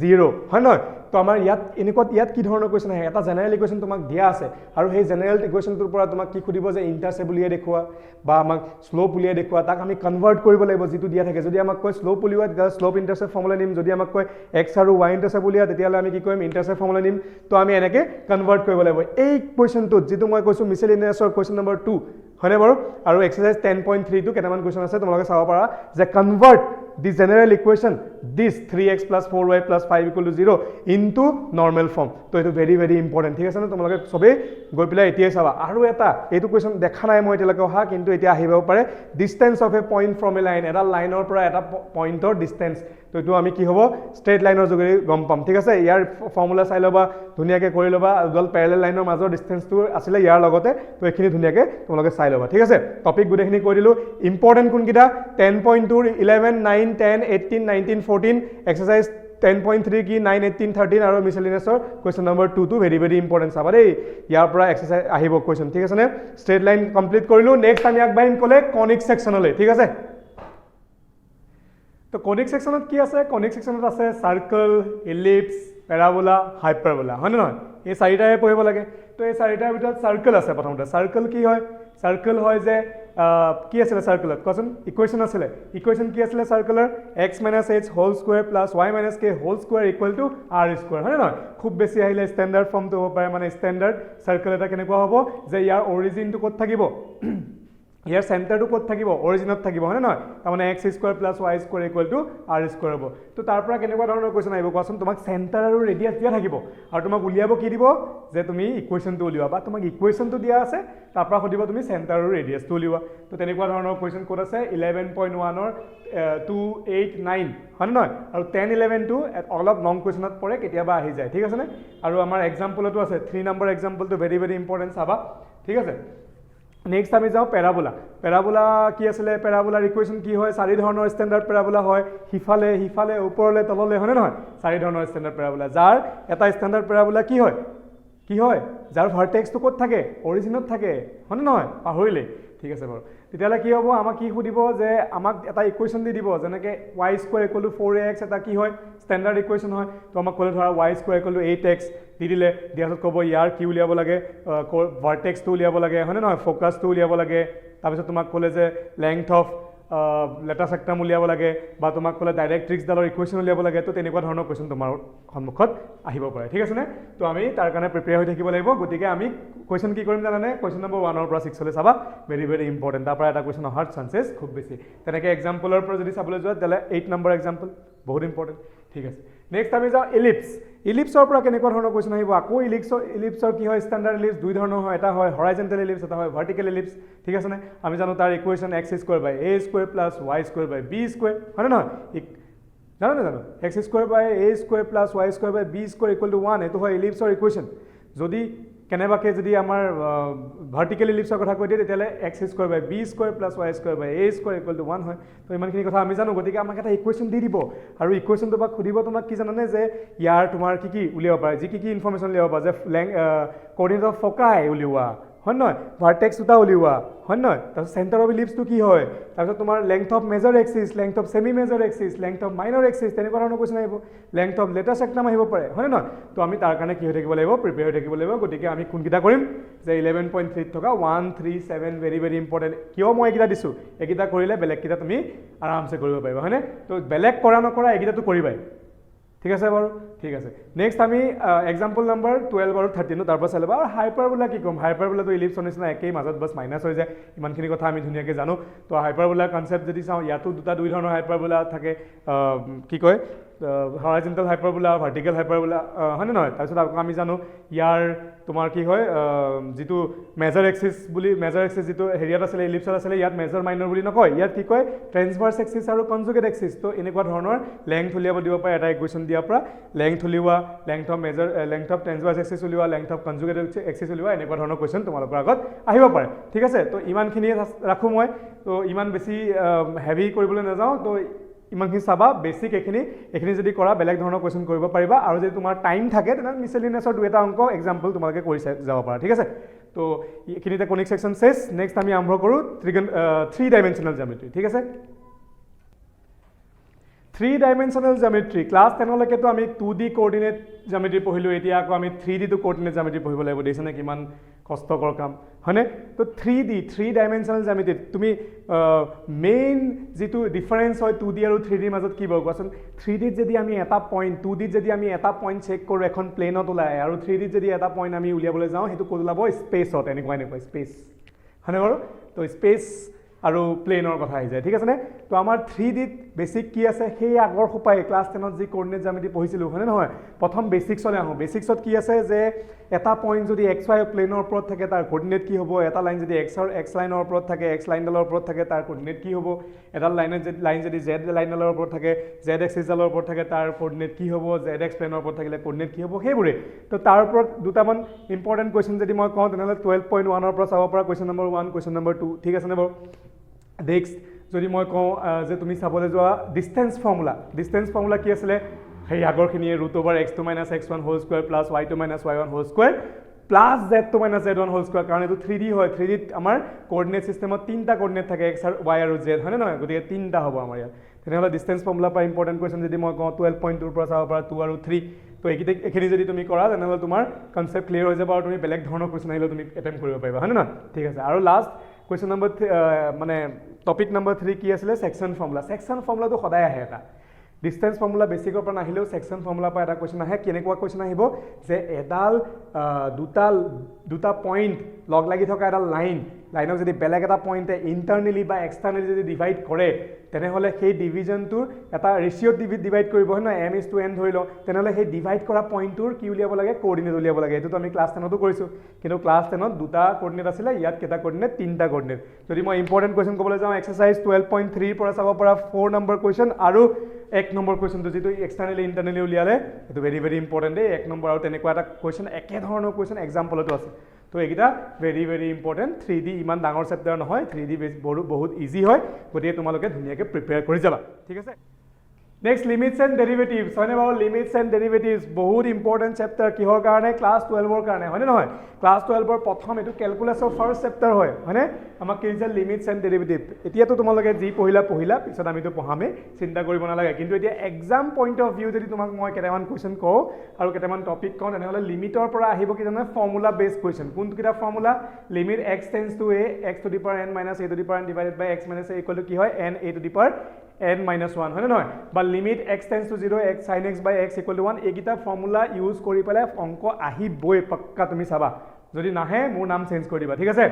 0 হয় নহয় তো আমাৰ ইয়াত কি ধৰণৰ কোৱেশ্চন আহে এটা জেনাৰেল ইকুৱেশ্যন তোমাক দিয়া আছে আৰু সেই জেনাৰেল ইকুৱেশ্যনটোৰ পৰা তোমাক কি খুদিব যে ইন্টাৰসেপ্ট উলিয়াই দেখুৱা বা আমাক স্লোপ উলিয়াই দেখুৱা তাক আমি কনভাৰ্ট কৰিব লাগিব যেটো দিয়া থাকে যদি আমাক কয় স্লোপ উলিওৱা তেতিয়া স্লোপ ইন্টাৰসেপ্ট ফৰ্মুলা নিম যদি আমাক কয় x আৰু y ইন্টাৰসেপ্ট উলিয়া তেতিয়ালে আমি কি কৰিম ইন্টাৰসেপ্ট ফৰ্মুলা নিম তো আমি এনেকৈ কনভাৰ্ট কৰিব লাগিব এই কোৱেশ্চনটো যেটো মই কৈছো মিসেলিনিয়াছৰ কোৱেশ্চন নম্বৰ 2 হয়নে বাৰু আৰু এক্সাৰসাইজ 10.3 টো কেটামান কোৱেশ্চন আছে তোমালোকে চাব পাৰা যে convert the general equation this 3x + 4y + 5 = 0 into normal form তো এটো very very important ঠিক আছে না তোমালোকে সবে গৈ পেলাই এতিয়াই চাবা আৰু এটা এটো কোৱেশ্চন দেখা নাই মই এতিয়ালৈকে অহা কিন্তু এতিয়া আহিব পাৰে distance of a point from a line এটা লাইনৰ পৰা এটা পইণ্টৰ ডিসটেন্স তো এটো আমি কি হ'ব স্ট্ৰেট লাইনৰ যোগেদি গম পাম ঠিক আছে ইয়াৰ ফৰ্মুলা চাই লবা ধুনিয়াকে কৰি লবা দুডাল প্যাৰালাল লাইনৰ মাজৰ ডিসটেন্সটো আছিল ইয়াৰ লগতে তো এখিনি ধুনিয়াকে তোমালোকে চাই লবা ঠিক আছে টপিক গুটেখিনি কৈ দিলো ইম্পৰ্টেন্ট কোন কিটা 10.2 11 9 10 18 19 14 এক্সাৰসাইজ 10.3 কি 9 18 13 আৰু মিসেলিনিয়াছৰ কোৱেশ্চন নম্বৰ 2 টো ভেৰি ভেৰি ইম্পৰ্টেন্ট চাবা দেই ইয়াৰ পৰা এক্সাৰসাইজ আহিব কোৱেশ্চন ঠিক আছে নে স্ট্ৰেট লাইন কমপ্লিট কৰিলো নেক্সট আমি আগবাঢ়িম কলে কনিক সেকশনলৈ ঠিক আছে তো কনিক সেকশনত কি আছে কনিক সেকশনত আছে সাৰ্কেল এলিপস প্যাৰাবোলা হাইপাৰবোলা হয় নহয় এই চাৰিটাহে পঢ়িব লাগে তো এই চাৰিটাৰ ভিতৰত সাৰ্কেল আছে প্ৰথমতে সাৰ্কেল কি হয় সাৰ্কেল হয় যে কি আছিল সাৰ্কেলত কোৱেশ্চন ইকুৱেশ্যন আছিল ইকুৱেশ্যন কি আছিল সাৰ্কেলৰ x - h whole square + y - k whole square = r² হয় নহয় খুব বেছি আহিলে ষ্টেণ্ডাৰ্ড ফৰ্মটো হ'ব পাৰে মানে ষ্টেণ্ডাৰ্ড সাৰ্কেল এটা কেনেকুৱা হ'ব যে ইয়াৰ অৰিজিনটো ক'ত থাকিব ইয়াৰ চেণ্টাৰটো ক'ত থাকিব অৰিজিনত থাকিব হয়নে নহয় তাৰমানে x square plus y square equal two r square হ'ব তো তাৰ পৰা কেনেকুৱা ধৰণৰ কুৱেশ্যন আহিব কোৱাচোন তোমাক চেণ্টাৰ আৰু ৰেডিয়াছ দিয়া থাকিব আৰু তোমাক উলিয়াব কি দিব যে তুমি ইকুৱেশ্যনটো উলিওৱা বা তোমাক ইকুৱেশ্যনটো দিয়া আছে তাৰ পৰা সুধিব তুমি চেণ্টাৰ আৰু ৰেডিয়াছটো উলিওৱা তো তেনেকুৱা ধৰণৰ কুৱেশ্যন ক'ত আছে 11.1 289 হয় নহয় আৰু 1011টো অলপ লং কুৱেশ্যনত পৰে কেতিয়াবা আহি যায় ঠিক আছে নে আৰু আমাৰ এক্সাম্পলতো আছে 3 নম্বৰ এক্সাম্পলটো ভেৰি ভেৰি ইম্পৰ্টেণ্ট চাবা ঠিক আছে নেক্সট আমি যাওঁ পেৰাবোলা পেৰাবোলা কি আছিলে পেৰাবোলাৰ ইকুৱেশ্যন কি হয় চাৰি ধৰণৰ ষ্টেণ্ডাৰ্ড পেৰাবোলা হয় সিফালে সিফালে ওপৰলৈ তললৈ হয়নে নহয় চাৰি ধৰণৰ ষ্টেণ্ডাৰ্ড পেৰাবোলা যাৰ এটা ষ্টেণ্ডাৰ্ড পেৰাবোলা কি হয় যাৰ ভাৰ্টেক্সটো ক'ত থাকে অৰিজিনত থাকে হয়নে নহয় পাহৰিলে ঠিক আছে বাৰু তেতিয়াহ'লে কি হ'ব আমাক কি সুধিব যে আমাক এটা ইকুৱেশ্যন দি দিব যেনেকৈ y square equal two 4ax এটা কি হয় ষ্টেণ্ডাৰ্ড ইকুৱেশ্যন হয় তো আমাক ক'লে ধৰা y square equal two 8x দি দিলে দিয়াৰ পিছত ক'ব ইয়াৰ কি উলিয়াব লাগে ভাৰ্টেক্সটো উলিয়াব লাগে হয়নে নহয় ফ'কাছটো উলিয়াব লাগে তাৰপিছত তোমাক ক'লে যে লেংথ অফ লেটা চেক্টাম উলিয়াব লাগে বা তোমাক ক'লে ডাইৰেক্ট্ৰিক্সডালৰ ইকুৱেশ্যন উলিয়াব লাগে তো তেনেকুৱা ধৰণৰ কুৱেশ্যন তোমাৰ সন্মুখত আহিব পাৰে ঠিক আছেনে তো আমি তাৰ কাৰণে প্ৰিপেয়াৰ হৈ থাকিব লাগিব গতিকে আমি কুৱেশ্যন কি কৰিম জানানে কুৱেশ্যন নম্বৰ 1ৰ পৰা 6 লৈ চাবা ভেৰি ভেৰি ইম্পৰ্টেণ্ট তাৰ পৰা এটা কুৱেশ্যন অহাৰ চান্সেছ খুব বেছি তেনেকৈ এক্সাম্পলৰ পৰা যদি চাবলৈ যোৱা তেতিয়াহ'লে 8 নম্বৰ এক্সাম্পল বহুত ইম্পৰ্টেণ্ট ঠিক আছে নেক্সট আমি যাওঁ ইলিপ্সৰ পৰা কেনেকুৱা ধৰণৰ কুৱেশ্যন আহিব আকৌ ইলিপ্সৰ কি হয় ষ্টেণ্ডাৰ্ড ইলিপ্স দুই ধৰণৰ হয় এটা হয় হৰাইজেণ্টেল ইলিপ্স এটা হয় ভাৰ্টিকেল ইলিপ্স ঠিক আছে নে আমি জানো তাৰ equation x square by a square plus y square by b square হয়নে নহয় জানো x square by a square plus y square by b square equal to 1 এইটো হয় ইলিপ্সৰ ইকুৱেশ্যন যদি কেনেবাকৈ যদি আমাৰ ভাৰ্টিকেল ইলিপ্সৰ কথা কৈ দিয়ে তেতিয়াহ'লে x square by b square plus y square by a square equal to 1 হয় তো ইমানখিনি কথা আমি জানো গতিকে আমাক এটা ইকুৱেশ্যন দি দিব আৰু ইকুৱেশ্যনটো বা সুধিব তোমাক কি জানানে যে ইয়াৰ তোমাৰ কি উলিয়াব পাৰে যি কি ইনফৰ্মেশ্যন উলিয়াব পাৰে যে কৰ্ডিনেট অফ ফকাই উলিওৱা হয় নহয় ভাৰ্টেক্স দুটা উলিওৱা হয় নহয় তাৰপিছত চেণ্টাৰ অফ ইলিপ্সটো কি হয় তাৰপিছত তোমাৰ length of major axis length of semi major axis length of minor axis তেনেকুৱা ধৰণৰ কুৱেশ্যন আহিব লেংথ অফ লেটাৰ চেক্টাম আহিব পাৰে হয় নহয় তো আমি তাৰ কাৰণে কি হৈ থাকিব লাগিব প্ৰিপেয়াৰ হৈ থাকিব লাগিব গতিকে আমি কোনকেইটা কৰিম যে 11.3 থকা 1 3 7 ভেৰি ভেৰি ইম্পৰ্টেণ্ট কিয় মই এইকেইটা দিছোঁ এইকেইটা কৰিলে বেলেগকেইটা তুমি আৰামছে কৰিব পাৰিবা হয়নে তো বেলেগ কৰা নকৰা এইকেইটাতো কৰিবাই ঠিক আছে বাৰু ঠিক আছে নেক্সট আমি এক্সাম্পল নম্বৰ 12 আৰু 13 তাৰ পৰা চাই ল'বা আৰু হাইপাৰবোলা কি ক'ম হাইপাৰবোলাটো ইলিপ্সৰ নিচিনা একেই মাজত বাছ মাইনাছ হৈ যায় ইমানখিনি কথা আমি ধুনীয়াকৈ জানো তো হাইপাৰবোলাৰ কনচেপ্ট যদি চাওঁ ইয়াতো দুই ধৰণৰ হাইপাৰবোলা থাকে কি কয় হৰাইজেণ্টেল হাইপাৰবোলা ভাৰ্টিকেল হাইপাৰবোলা হয়নে নহয় তাৰপিছত আকৌ আমি জানো ইয়াৰ তোমাৰ কি হয় যিটো মেজৰ এক্সিছ যিটো হেৰিয়াত আছিলে ইলিপ্সত আছিলে ইয়াত মেজৰ মাইনৰ বুলি নকয় ইয়াত কি কয় ট্ৰেন্সভাৰ্চ এক্সিছ আৰু কনজুগেট এক্সিছ তো এনেকুৱা ধৰণৰ লেংথ উলিয়াব দিব পাৰে এটা ইকুৱেশ্যন দিয়াৰ পৰা লেংথ উলিওৱা লেংথ অফ ট্ৰেন্সভাৰ্চ এক্সিছ উলিওৱা লেংথ অফ কনজুগেট এক্সিছ উলিওৱা এনেকুৱা ধৰণৰ কুৱেশ্যন তোমালোকৰ আগত আহিব পাৰে ঠিক আছে তো ইমানখিনিয়ে ৰাখোঁ মই তো ইমান বেছি হেভি কৰিবলৈ নাযাওঁ তো ইমানখিনি চাবা বেছিক এইখিনি যদি কৰা বেলেগ ধৰণৰ কুৱেশ্যন কৰিব পাৰিবা আৰু যদি তোমাৰ টাইম থাকে তেনেহ'লে মিছেলিনিয়াছৰ দুই এটা অংক এক্সাম্পল তোমালোকে কৰি যাব পাৰা ঠিক আছে তো এইখিনিতে কনিক ছেকশ্যন শেষ নেক্সট আমি আৰম্ভ কৰোঁ 3 ডাইমেনশ্যনেল জিঅ'মেট্ৰি ঠিক আছে 3 ডাইমেনশ্যনেল জিঅ'মেট্ৰি ক্লাছ 10লৈকেতো আমি 2D কোঅৰ্ডিনেট জিঅ'মেট্ৰি পঢ়িলোঁ এতিয়া আকৌ আমি 3D টো কোঅৰ্ডিনেট জিঅ'মেট্ৰি পঢ়িব লাগিব দেখিছেনে কিমান কষ্টকৰ কাম হয়নে তো 3 ডাইমেনশ্যনেল জিঅ'মেট্ৰিত তুমি মেইন যিটো ডিফাৰেঞ্চ হয় 2D আৰু 3D মাজত কি বাৰু কোৱাচোন 3Dত যদি আমি এটা পইণ্ট 2Dত যদি আমি এটা পইণ্ট চেক কৰোঁ এখন প্লেনত ওলায় আৰু 3Dত যদি এটা পইণ্ট আমি উলিয়াবলৈ যাওঁ সেইটো ক'ত ওলাব স্পেচত এনেকুৱা স্পেচ হয়নে বাৰু তো স্পেচ আৰু প্লেনৰ কথা আহি যায় ঠিক আছে নে তো আমাৰ 3Dত বেছিক কি আছে সেই আগৰ সোপাই ক্লাছ 10ত যি কোঅৰ্ডিনেট জিঅ'মেট্ৰি পঢ়িছিলোঁ হয়নে নহয় প্ৰথম বেছিক্সলৈ আহোঁ বেছিক্সত কি আছে যে এটা পইণ্ট যদি XY প্লেনৰ ওপৰত থাকে তাৰ কোঅৰ্ডিনেট কি হ'ব এটা লাইন যদি X লাইনৰ ওপৰত থাকে X লাইনডালৰ ওপৰত থাকে তাৰ কোঅৰ্ডিনেট কি হ'ব এডাল লাইন যদি Z লাইনডালৰ ওপৰত থাকে Z এক্সিছডালৰ ওপৰত থাকে তাৰ কোঅৰ্ডিনেট কি হ'ব ZX প্লেনৰ ওপৰত থাকিলে কোঅৰ্ডিনেট কি হ'ব সেইবোৰে তো তাৰ ওপৰত দুটামান ইম্পৰ্টেণ্ট কুৱেশ্যন যদি মই কওঁ তেনেহ'লে 12.1ৰ পৰা চাব পৰা কুৱেশ্যন নম্বৰ 1 কুৱেশ্যন নম্বৰ 2 ঠিক আছে নে বাৰু নেক্সট যদি মই কওঁ যে তুমি চাবলৈ যোৱা ডিষ্টেঞ্চ ফৰ্মুলা কি আছিলে সেই আগৰখিনিয়ে √(x2 - x1) whole square plus y2 - y1 whole square plus z2 - z1 whole square কাৰণ এইটো 3D হয় 3Dত আমাৰ কোঅৰ্ডিনেট ছিষ্টেমত 3টা কোঅৰ্ডিনেট থাকে x আৰু y আৰু z হয়নে নহয় গতিকে 3টা হ'ব আমাৰ ইয়াত তেনেহ'লে ডিষ্টেঞ্চ ফৰ্মুলাৰ পৰা ইম্পৰ্টেণ্ট কুৱেশ্যন যদি মই কওঁ 12.2ৰ পৰা চাব পাৰা 2 আৰু 3 তো এইখিনি যদি তুমি কৰা তেনেহ'লে তোমাৰ কনচেপ্ট ক্লিয়াৰ হৈ যাব আৰু তুমি বেলেগ ধৰণৰ কুৱেশ্যন আহিলেও তুমি এটেম্প কৰিব পাৰিবা হয়নে নহয় ঠিক আছে আৰু লাষ্ট কুৱেশ্যন নম্বৰ মানে টপিক নম্বৰ 3 কি আছিলে ছেকশ্যন ফৰ্মুলাটো সদায় আহে এটা ডিষ্টেন্স ফৰ্মুলা বেছিকৰ পৰা নাহিলেও সেকশন ফৰ্মুলা পৰা এটা কোৱেশ্চন আহে কেনেকুৱা কোৱেশ্চন আহিব যে এডাল দুটা পইণ্ট লগ লাগি থকা এটা লাইনক যদি বেলেগ এটা পইণ্টে ইণ্টাৰনেলি বা এক্সটাৰনেলি যদি ডিভাইড কৰে তেনেহ'লে সেই ডিভিজনটোৰ এটা ৰেচিঅ'ত ডিভাইড কৰিব হয় নহয় m:n ধৰি লওঁ তেনেহ'লে সেই ডিভাইড কৰা পইণ্টটোৰ কি উলিয়াব লাগে কোঅৰ্ডিনেট উলিয়াব লাগে এইটোতো আমি ক্লাছ 10তো কৰিছোঁ কিন্তু ক্লাছ 10ত দুটা কোঅৰ্ডিনেট আছিলে ইয়াত কেইটা কোঅৰ্ডিনেট তিনিটা কোঅৰ্ডিনেট যদি মই ইম্পৰ্টেণ্ট কুৱেশ্যন ক'বলৈ যাওঁ এক্সাৰচাইজ 12.3 পৰা চাব পৰা 4 নম্বৰ কুৱেশ্যন আৰু 1 নম্বৰ কুৱেশ্যনটো যিটো এক্সটাৰনেলি ইণ্টাৰনেলি উলিয়ালে এইটো ভেৰি ভেৰি ইম্পৰ্টেণ্ট দেই 1 নম্বৰ আৰু তেনেকুৱা এটা কুৱেশ্যন একে ধৰণৰ কুৱেশ্যন এক্সাম্পলতো আছে তো এইকেইটা ভেৰি ভেৰি ইম্পৰ্টেণ্ট 3D ইমান ডাঙৰ চেপ্টাৰ নহয় 3D বহুত ইজি হয় গতিকে তোমালোকে ধুনীয়াকৈ প্ৰিপেয়াৰ কৰি যাবা ঠিক আছে নেক্সট লিমিটছ এণ্ড ডেৰিভেটিভছ হয়নে বাৰু লিমিটছ এণ্ড ডেৰিভেটিভছ বহুত ইম্পৰ্টেণ্ট চেপ্টাৰ কিহৰ কাৰণে ক্লাছ 12ৰ কাৰণে হয়নে নহয় ক্লাছ 12ৰ প্ৰথম এইটো কেলকুলাছৰ ফাৰ্ষ্ট চেপ্টাৰ হয় হয়নে আমাক কি দিছে লিমিটছ এণ্ড ডেৰিভেটিভ এতিয়াতো তোমালোকে যি পঢ়িলা পিছত আমিতো পঢ়ামেই চিন্তা কৰিব নালাগে কিন্তু এতিয়া এক্সাম পইণ্ট অফ ভিউ যদি তোমাক মই কেইটামান কুৱেশ্যন কওঁ আৰু কেইটামান টপিক কওঁ তেনেহ'লে লিমিটৰ পৰা আহিব কি জানে ফৰ্মুলা বেছ কুৱেশ্যন কোনকেইটা formula limit x tends to a x to the power n minus a to the power n divided by x minus a equal to কি হয় n a to the power n minus 1 হয়নে নহয় বা limit x tends to 0 x sin x by x equal to 1 এইকেইটা ফৰ্মুলা ইউজ কৰি পেলাই অংক আহিবই পাক্কা তুমি চাবা যদি নাহে মোৰ নাম চেঞ্জ কৰি দিবা ঠিক আছে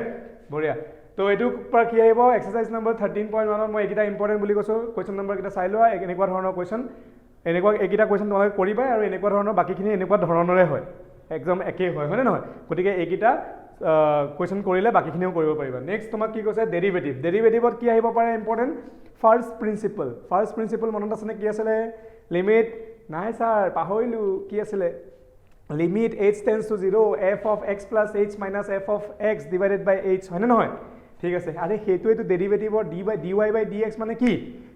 বঢ়িয়া তো এইটো পৰা কি আহিব এক্সাৰসাইজ নম্বৰ 13.1 ত মই এইকেইটা ইম্পৰ্টেণ্ট বুলি কৈছোঁ কুৱেশ্যন নম্বৰ কেইটা চাই লোৱা এনেকুৱা ধৰণৰ কুৱেশ্যন এইকেইটা কুৱেশ্যন তোমালোকে কৰিবা আৰু এনেকুৱা ধৰণৰ বাকীখিনি এনেকুৱা ধৰণৰে হয় একদম একেই হয় হয়নে নহয় গতিকে এইকেইটা কুৱেশ্যন কৰিলে বাকীখিনিও কৰিব পাৰিবা নেক্সট তোমাক কি কৈছে ডেৰিভেটিভত কি আহিব পাৰে ইম্পৰ্টেণ্ট ফাৰ্ষ্ট প্ৰিন্সিপল মনত আছেনে কি আছিলে লিমিট নাই ছাৰ পাহৰিলোঁ কি আছিলে limit h tense to 0 f of x plus h minus f of x divided by h হয়নে নহয় ঠিক আছে আৰে সেইটোৱেতো ডেৰিভেটিভৰ dy by dx মানে কি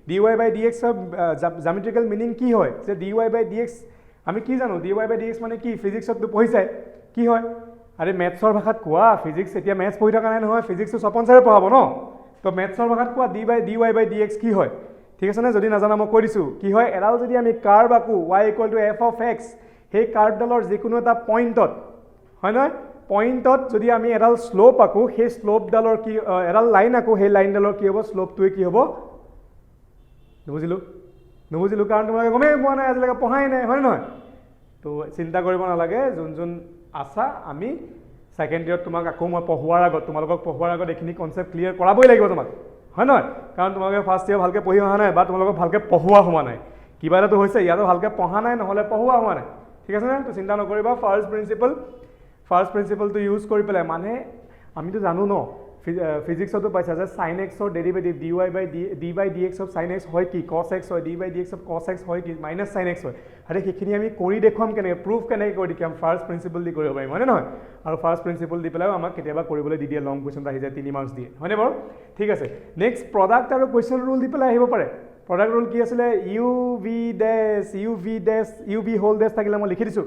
dy by dx জ্যামিট্ৰিকেল মিনিং কি হয় যে dy by dx আমি কি জানো dy by dx মানে কি ফিজিক্সতটো পঢ়িছাই কি হয় আৰে মেথছৰ ভাষাত কোৱা ফিজিক্স এতিয়া মেথছ পঢ়ি থকা নাই নহয় ফিজিক্সটো স্বপন ছাৰে পঢ়াব ন তো মেথছৰ ভাষাত কোৱা dy by dx কি হয় ঠিক আছে নে যদি নাজানা মই কৈ দিছোঁ কি হয় এডাল যদি আমি কাৰ্ভ আঁকো y equal to f of x সেই কাৰ্ভডালৰ যিকোনো এটা পইণ্টত হয় নহয় পইণ্টত যদি আমি এডাল শ্লোপ আঁকো সেই শ্লোপডালৰ কি এডাল লাইন আঁকো সেই লাইনডালৰ কি হ'ব শ্লোপটোৱে কি হ'ব নুবুজিলোঁ কাৰণ তোমালোকে গমেই পোৱা নাই আজিলৈকে পঢ়াই নাই হয় নহয় তো চিন্তা কৰিব নালাগে যোন আছা আমি ছেকেণ্ড ইয়েৰত তোমাক আকৌ মই তোমালোকক পঢ়োৱাৰ আগত এইখিনি কনচেপ্ট ক্লিয়াৰ কৰাবই লাগিব তোমাক হয় নহয় কাৰণ তোমালোকে ফাৰ্ষ্ট ইয়েৰ ভালকৈ পঢ়ি অহা নাই বা তোমালোকক ভালকৈ পঢ়োৱা হোৱা নাই কিবা এটাতো হৈছে ইয়াতো ভালকৈ পঢ়া নাই নহ'লে পঢ়োৱা হোৱা নাই ঠিক আছে নে তো চিন্তা নকৰিবা ফাৰ্ষ্ট প্ৰিন্সিপলটো ইউজ কৰি পেলাই মানে আমিতো জানো ন ফিজিক্সতো পাইছা যে sin x ৰ derivative d by dx of sin x হয় কি cos x হয় d by dx of cos x হয় কি minus sin x হয় আৰে সেইখিনি আমি কৰি দেখুৱাম কেনেকৈ প্ৰুফ কেনেকৈ কৰি দেখাম ফাৰ্ষ্ট প্ৰিন্সিপল দি কৰিব পাৰিম হয়নে নহয় আৰু ফাৰ্ষ্ট প্ৰিন্সিপল দি পেলাইও আমাক কেতিয়াবা কৰিবলৈ দি দিয়ে লং কুৱেশ্যন আহি যায় 3 মাৰ্কছ দিয়ে হয়নে বাৰু ঠিক আছে নেক্সট প্ৰডাক্ট আৰু কুৱেশ্যন ৰুল দি পেলাই আহিব পাৰে প্ৰডাক্ট ৰুল কি আছিলে u v হোল ডেছ থাকিলে মই লিখি দিছোঁ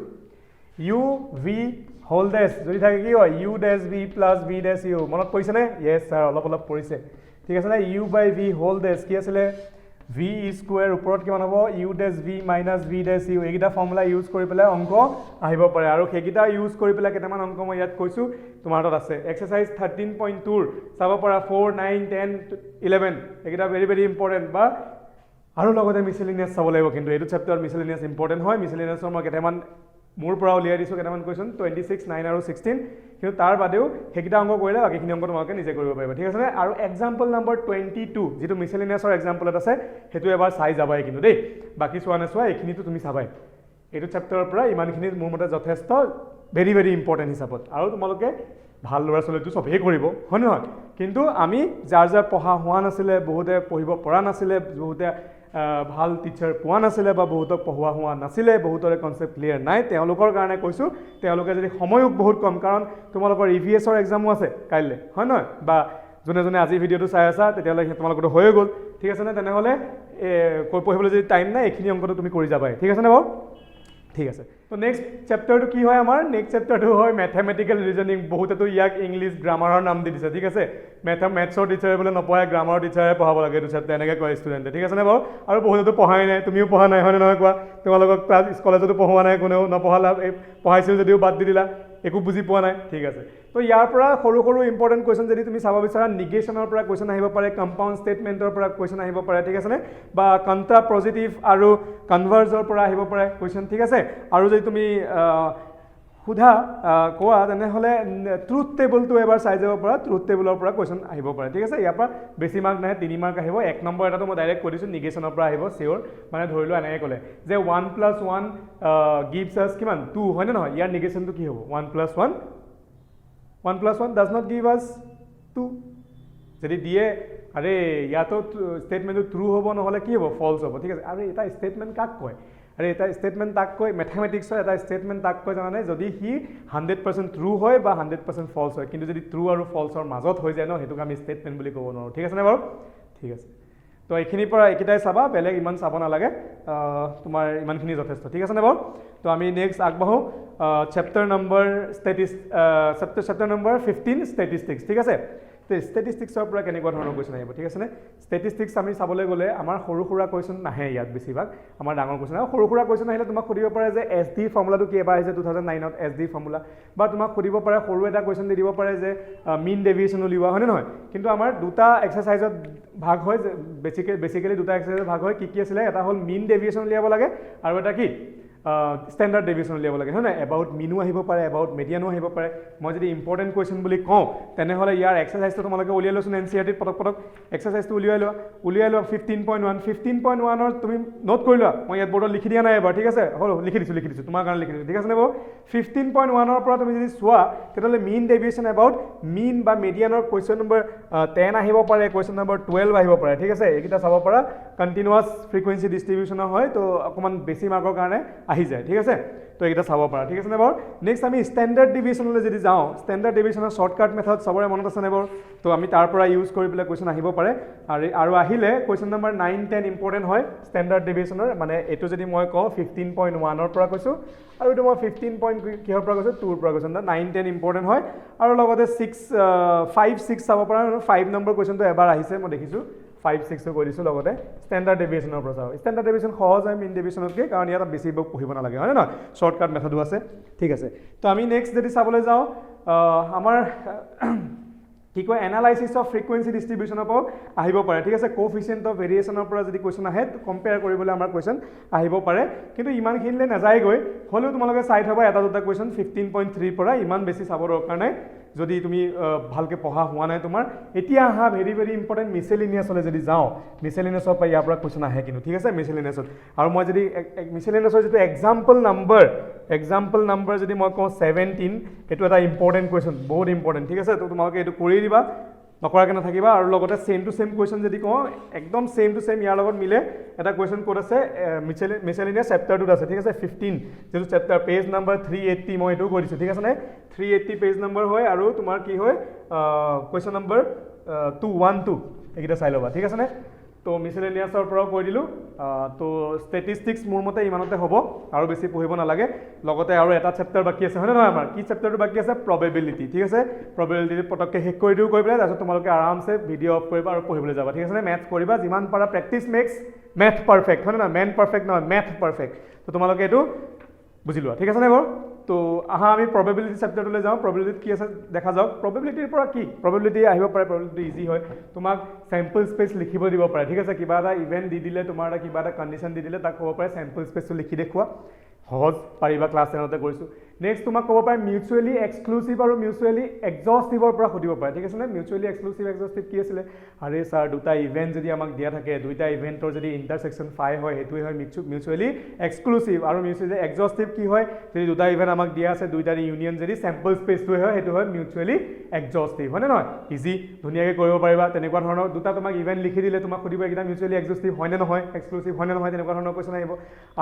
u v হোল ডেছ যদি থাকে কি হয় u ডেছ v প্লাছ v ডেছ u মনত পৰিছেনে য়েছ ছাৰ অলপ পৰিছে ঠিক আছে নে u বাই v হোল ডেছ কি আছিলে v স্কোৱাৰ ওপৰত কিমান হ'ব u ডেছ v মাইনাছ v ডেছ u এইকেইটা ফৰ্মুলা ইউজ কৰি পেলাই অংক আহিব পাৰে আৰু সেইকেইটা ইউজ কৰি পেলাই কেইটামান অংক মই ইয়াত কৈছোঁ তোমাৰ তাত আছে এক্সাৰচাইজ 13.2 চাব পৰা 4 9 10 11 এইকেইটা ভেৰি ভেৰি ইম্পৰ্টেণ্ট বা আৰু লগতে মিছেলিনিয়াছ চাব লাগিব কিন্তু এইটো চেপ্টাৰ মিছেলিনিয়াছ ইম্পৰ্টেণ্ট হয় মিছেলিনিয়াছৰ মই কেইটামান মোৰ পৰা উলিয়াই দিছোঁ কেইটামান কুৱেশ্যন 26 9 আৰু 16 কিন্তু তাৰ বাদেও সেইকেইটা অংক কৰিলে বাকীখিনি অংক তোমালোকে নিজে কৰিব পাৰিবা ঠিক আছে নে আৰু এক্সাম্পল নম্বৰ 22 যিটো মিছেলিনিয়াছৰ এক্সাম্পলত আছে সেইটো এবাৰ চাই যাবাই কিন্তু দেই বাকী চোৱা নোচোৱা এইখিনিতো তুমি চাবাই এইটো চেপ্টাৰৰ পৰা ইমানখিনি মোৰ মতে যথেষ্ট ভেৰি ভেৰি ইম্পৰ্টেণ্ট হিচাপত আৰু তোমালোকে ভাল ল'ৰা ছোৱালীটো চবেই কৰিব হয় নহয় কিন্তু আমি যাৰ পঢ়া হোৱা নাছিলে বহুতে পঢ়িব পৰা নাছিলে বহুতে ভাল টিচাৰ পোৱা নাছিলে বা বহুতক পঢ়োৱা হোৱা নাছিলে বহুতৰে কনচেপ্ট ক্লিয়াৰ নাই তেওঁলোকৰ কাৰণে কৈছোঁ তেওঁলোকে যদি সময়ো বহুত কম কাৰণ তোমালোকৰ EVS-ৰ এক্সামো আছে কাইলৈ হয় নহয় বা যোনে আজি ভিডিঅ'টো চাই আছা তেতিয়াহ'লে তোমালোকৰতো হৈয়ে গ'ল ঠিক আছে নে তেনেহ'লে পঢ়িবলৈ যদি টাইম নাই এইখিনি অংকটো তুমি কৰি যাবাই ঠিক আছে নে বাৰু ঠিক আছে তো নেক্সট চেপ্টাৰটো কি হয় আমাৰ নেক্সট চেপ্টাৰটো হয় মেথমেটিকেল ৰিজনিং বহুতেতো ইয়াক ইংলিছ গ্ৰামাৰৰ নাম দি দিছে ঠিক আছে মেথছৰ টিচাৰে বোলে নপঢ়ায় গ্ৰামাৰৰ টিচাৰে পঢ়াব লাগে এইটো চেপ্টাৰ এনেকৈ কয় ষ্টুডেণ্টে ঠিক আছে নে বাৰু আৰু বহুতেতো পঢ়াই নাই তুমিও পঢ়া নাই হয়নে নহয় কোৱা তোমালোকক ক্লাছ কলেজতো পঢ়োৱা নাই কোনেও নপঢ়ালা পঢ়াইছিল যদিও বাদ দি দিলা একো বুজি পোৱা নাই ঠিক আছে তো ইয়াৰ পৰা সৰু সৰু ইম্পৰ্টেণ্ট কুৱেশ্যন যদি তুমি চাব বিচাৰা নিগেশ্যনৰ পৰা কুৱেশ্যন আহিব পাৰে কম্পাউণ্ড ষ্টেটমেণ্টৰ পৰা কুৱেশ্যন আহিব পাৰে ঠিক আছে নে বা কণ্ট্ৰা পজিটিভ আৰু কনভাৰ্জৰ পৰা আহিব পাৰে কুৱেশ্যন ঠিক আছে আৰু যদি তুমি সুধা কোৱা তেনেহ'লে ট্ৰুথ টেবলটো এবাৰ চাই যাব পৰা ট্ৰুথ টেবলৰ পৰা কুৱেশ্যন আহিব পাৰে ঠিক আছে ইয়াৰ পৰা বেছি মাৰ্ক নাহে 3 মাৰ্ক আহিব 1 নম্বৰ এটাতো মই ডাইৰেক্ট কৈ দিছোঁ নিগেশ্যনৰ পৰা আহিব চিয়'ৰ মানে ধৰি লোৱা এনেকৈ ক'লে যে 1 + 1 গিভছ আছ কিমান 2 হয়নে নহয় ইয়াৰ নিগেশ্যনটো কি হ'ব 1 + 1 does not give us 2 যদি দিয়ে আৰে ইয়াতো ষ্টেটমেণ্টটো ট্ৰু হ'ব নহ'লে কি হ'ব ফলছ হ'ব ঠিক আছে আৰু এটা ষ্টেটমেণ্ট কাক কয় আৰে এটা ষ্টেটমেণ্ট তাক কয় মেথমেটিক্সৰ এটা ষ্টেটমেণ্ট তাক কয় জানানে যদি সি 100% ট্ৰু হয় বা 100% ফলছ হয় কিন্তু যদি ট্ৰু আৰু ফলছৰ মাজত হৈ যায় ন সেইটোক আমি ষ্টেটমেণ্ট বুলি ক'ব নোৱাৰোঁ ঠিক আছেনে বাৰু ঠিক আছে তো এইখিনিৰ পৰা এইকেইটাই চাবা বেলেগ ইমান চাব নালাগে তোমাৰ ইমানখিনি যথেষ্ট ঠিক আছেনে বাৰু তো আমি নেক্সট আগবাঢ়োঁ chapter number chapter number 15 statistics ঠিক আছে তো ষ্টেটিষ্টিক্সৰ পৰা কেনেকুৱা ধৰণৰ কুৱেশ্যন আহিব ঠিক আছেনে ষ্টেটিষ্টিক্স আমি চাবলৈ গ'লে আমাৰ সৰু সুৰা কুৱেশ্যন নাহে ইয়াত বেছিভাগ আমাৰ ডাঙৰ কুৱেশ্যন আৰু সৰু সুৰা কুৱেশ্যন আহিলে তোমাক সুধিব পাৰে যে এছ ডি ফৰ্মুলাটো কি এবাৰ আহিছে 2009ত এছ ডি ফৰ্মুলা বা তোমাক সুধিব পাৰে সৰু এটা কুৱেশ্যন দি দিব পাৰে যে মিন ডেভিয়েশ্যন উলিওৱা হয়নে নহয় কিন্তু আমাৰ দুটা এক্সাৰচাইজত ভাগ হয় যে বেছিকেলি দুটা এক্সাৰচাইজত ভাগ হয় কি আছিলে এটা হ'ল মিন ডেভিয়েশ্যন উলিয়াব লাগে আৰু এটা কি ষ্টেণ্ডাৰ্ড ডেভিয়েশ্যন উলিয়াব লাগে হয় নাই এবাউট মিনো আহিব পাৰে এবাউট মেডিয়ানো আহিব পাৰে মই যদি ইম্পৰ্টেণ্ট কুৱেশ্যন বুলি কওঁ তেনেহ'লে ইয়াৰ এক্সাৰচাইজটো তোমালোকে উলিয়াই লৈছোন NCERT পটক এক্সাৰচাইজটো উলিয়াই লোৱা 15.1 তুমি নোট কৰি লোৱা মই ইয়াত বৰ্ডত লিখি দিয়া নাই এবাৰ ঠিক আছে হ'ল লিখি দিছোঁ তোমাৰ কাৰণে লিখি দিছোঁ ঠিক আছে নে বাৰু 15.1 পৰা তুমি যদি চোৱা তেতিয়াহ'লে মিন ডেভিয়েশ্যন এবাউট মিন বা মেডিয়ানৰ কুৱেশ্যন নম্বৰ 10 আহিব পাৰে কুৱেশ্যন নম্বৰ 12 আহিব পাৰে ঠিক আছে এইকেইটা চাব পাৰা কণ্টিনিউৱাছ ফ্ৰিকুৱেঞ্চি ডিষ্ট্ৰিবিউশ্যনৰ হয় তো অকণমান বেছি মাৰ্কৰ কাৰণে আহি যায় ঠিক আছে তো এইকেইটা চাব পাৰা ঠিক আছে নে বাৰু নেক্সট আমি ষ্টেণ্ডাৰ্ড ডিভিয়েশ্যনলৈ যদি যাওঁ ষ্টেণ্ডাৰ্ড ডিভিয়েশ্যনৰ শ্বৰ্টকাট মেথড চবৰে মনত আছে নে বাৰু তো আমি তাৰ পৰা ইউজ কৰি পেলাই কুৱেশ্যন আহিব পাৰে আৰু আহিলে কুৱেশ্যন নম্বৰ 9, 10 ইম্পৰ্টেণ্ট হয় ষ্টেণ্ডাৰ্ড ডিভিয়েশ্যনৰ মানে এইটো যদি মই কওঁ 15.1 পৰা কৈছোঁ আৰু এইটো মই 15 কিহৰ পৰা কৈছোঁ 2 পৰা কৈছোঁ 9, 10 ইম্পৰ্টেণ্ট হয় আৰু লগতে 5, 6 চাব পাৰা 5 নম্বৰ কুৱেশ্যনটো এবাৰ আহিছে মই দেখিছোঁ 5, 6 কৈ দিছোঁ লগতে ষ্টেণ্ডাৰ্ড ডেভিয়েশ্যনৰ পৰা চাওঁ ষ্টেণ্ডাৰ্ড ডেভিয়েশ্যন সহজ হয় মিন ডেভিয়েশ্যনতকৈ কাৰণ ইয়াত বেছি পঢ়িব নালাগে হয় নহয় শ্বৰ্টকাট মেথডো আছে ঠিক আছে তো আমি নেক্সট যদি চাবলৈ যাওঁ আমাৰ কি কয় এনালাইচিছ অফ ফ্ৰিকুৱেঞ্চি ডিষ্ট্ৰিবিউশ্যনৰ পৰা আহিব পাৰে ঠিক আছে কোফিচিয়েণ্ট অফ ভেৰিয়েশ্যনৰ পৰা যদি কুৱেশ্যন আহে কম্পেয়াৰ কৰিবলৈ আমাৰ কুৱেশ্যন আহিব পাৰে কিন্তু ইমানখিনিলৈ নাযায়গৈ হ'লেও তোমালোকে চাই থবা এটা দুটা কুৱেশ্যন 15.3 পৰা ইমান বেছি চাব দৰকাৰ নাই যদি তুমি ভালকৈ পঢ়া হোৱা নাই তোমাৰ এতিয়া আহা ভেৰি ভেৰি ইম্পৰ্টেণ্ট মিছেলিনিয়াছলৈ যদি যাওঁ মিছেলিনিয়াছৰ পৰা ইয়াৰ পৰা কুৱেশ্যন আহে কিন্তু ঠিক আছে মিছেলিনিয়াছত আৰু মই যদি মিছেলিনিয়াছৰ যিটো এক্সাম্পল নাম্বাৰ যদি মই কওঁ 17 এইটো এটা ইম্পৰ্টেণ্ট কুৱেশ্যন বহুত ইম্পৰ্টেণ্ট ঠিক আছে তো তোমালোকে এইটো কৰি দিবা নকৰাকৈ নাথাকিবা আৰু লগতে ছেম টু ছেম কুৱেশ্যন যদি কওঁ একদম ছেম টু ছেম ইয়াৰ লগত মিলে এটা কুৱেশ্যন ক'ত আছে মিছেলিনিয়াছ চেপ্টাৰটোত আছে ঠিক আছে 15 যিটো চেপ্টাৰ পেজ নম্বৰ 380 মই এইটো কৈ দিছোঁ ঠিক আছে নে 380 পেজ নম্বৰ হয় আৰু তোমাৰ কি হয় কুৱেশ্যন নম্বৰ 212 এইকেইটা চাই ল'বা ঠিক আছে নে তো মিছেলিনিয়াছৰ পৰাও কৈ দিলোঁ তো ষ্টেটিষ্টিক্স মোৰ মতে ইমানতে হ'ব আৰু বেছি পঢ়িব নালাগে লগতে আৰু এটা চেপ্টাৰ বাকী আছে হয়নে নহয় আমাৰ কি চেপ্টাৰটো বাকী আছে প্ৰবেবিলিটি ঠিক আছে প্ৰবেবিলিটি পটককৈ শেষ কৰি দিওঁ কৰি পেলাই তাৰপিছত তোমালোকে আৰামছে ভিডিঅ' অফ কৰিবা আৰু পঢ়িবলৈ যাবা ঠিক আছে নে মেথছ কৰিবা যিমান পাৰা প্ৰেক্টিছ মেক্স মেথ পাৰফেক্ট হয়নে নহয় মেন পাৰফেক্ট নহয় মেথ পাৰফেক্ট তো তোমালোকে এইটো বুজি লোৱা ঠিক আছে নে বাৰু তো আহা আমি প্ৰবেবিলিটি চেপ্টাৰটোলৈ যাওঁ প্ৰবেবিলিটিত কি আছে দেখা যাওক প্ৰবেবিলিটিৰ পৰা কি প্ৰবেবিলিটি আহিব পাৰে প্ৰবেবিলিটি ইজি হয় তোমাক চেম্পল স্পেচ লিখিব দিব পাৰে ঠিক আছে কিবা এটা ইভেণ্ট দি দিলে তোমাৰ এটা কিবা এটা কণ্ডিশ্যন দি দিলে তাক ক'ব পাৰে চেম্পল স্পেচটো লিখি দেখুওৱা সহজ পাৰিবা ক্লাছ 10তে কৰিছোঁ নেক্সট তোমাক ক'ব পাৰে মিউচুৱেলি এক্সক্লুচিভ আৰু মিউচুৱেলি এক্সজষ্টিভৰ পৰা সুধিব পাৰে ঠিক আছে নে মিউচুৱেলি এক্সক্লুচিভ এক্সজষ্টিভ কি আছিলে আৰে ছাৰ দুটা ইভেণ্ট যদি আমাক দিয়া থাকে দুইটা ইভেণ্টৰ যদি ইণ্টাৰছেকশ্যন ফাই হয় সেইটোৱে হয় মিউচুৱেলি এক্সক্লুচিভ আৰু মিউচুৱেলি এক্সজষ্টিভ কি হয় যদি দুটা ইভেণ্ট আমাক দিয়া আছে দুইটাৰ ইউনিয়ন যদি চেম্পল স্পেচটোৱে হয় সেইটো হয় মিউচুৱেলি এক্সজষ্টিভ হয়নে নহয় ইজি ধুনীয়াকৈ কৰিব পাৰিবা তেনেকুৱা ধৰণৰ দুটা তোমাক ইভেণ্ট লিখি দিলে তোমাক সুধিব এইকেইটা মিউচুৱেলি এক্সজষ্টিভ হয়নে নহয় এক্সক্লুচিভ হয়নে নহয় তেনেকুৱা ধৰণৰ কুৱেশ্যন আহিব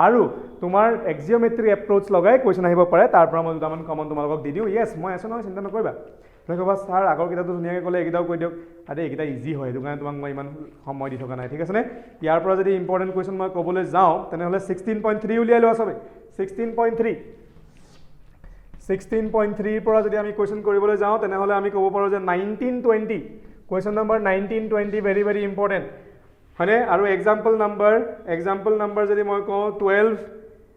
আৰু তোমাৰ এক্সিঅমেট্ৰিক এপ্ৰ'চ লগাই কুৱেশ্যন আহিব পাৰে তাৰ পৰা মই দুটামান কমন তোমালোকক দি দিওঁ য়েছ মই আছোঁ নহয় চিন্তা নকৰিবা তুমি ক'বা ছাৰ আগৰ কেইটাটো ধুনীয়াকৈ ক'লে এইকেইটাও কৈ দিয়ক আৰে এইকেইটা ইজি হয় সেইটো কাৰণে তোমাক মই ইমান সময় দি থকা নাই ঠিক আছে নে ইয়াৰ পৰা যদি ইম্পৰ্টেণ্ট কুৱেশ্যন মই ক'বলৈ যাওঁ তেনেহ'লে 16.3 উলিয়াই লোৱা চবেই 16.3 পৰা যদি আমি কুৱেশ্যন কৰিবলৈ যাওঁ তেনেহ'লে আমি ক'ব পাৰোঁ যে 1920 question number 1920 very very important হয়নে আৰু এক্সাম্পল নাম্বাৰ যদি মই কওঁ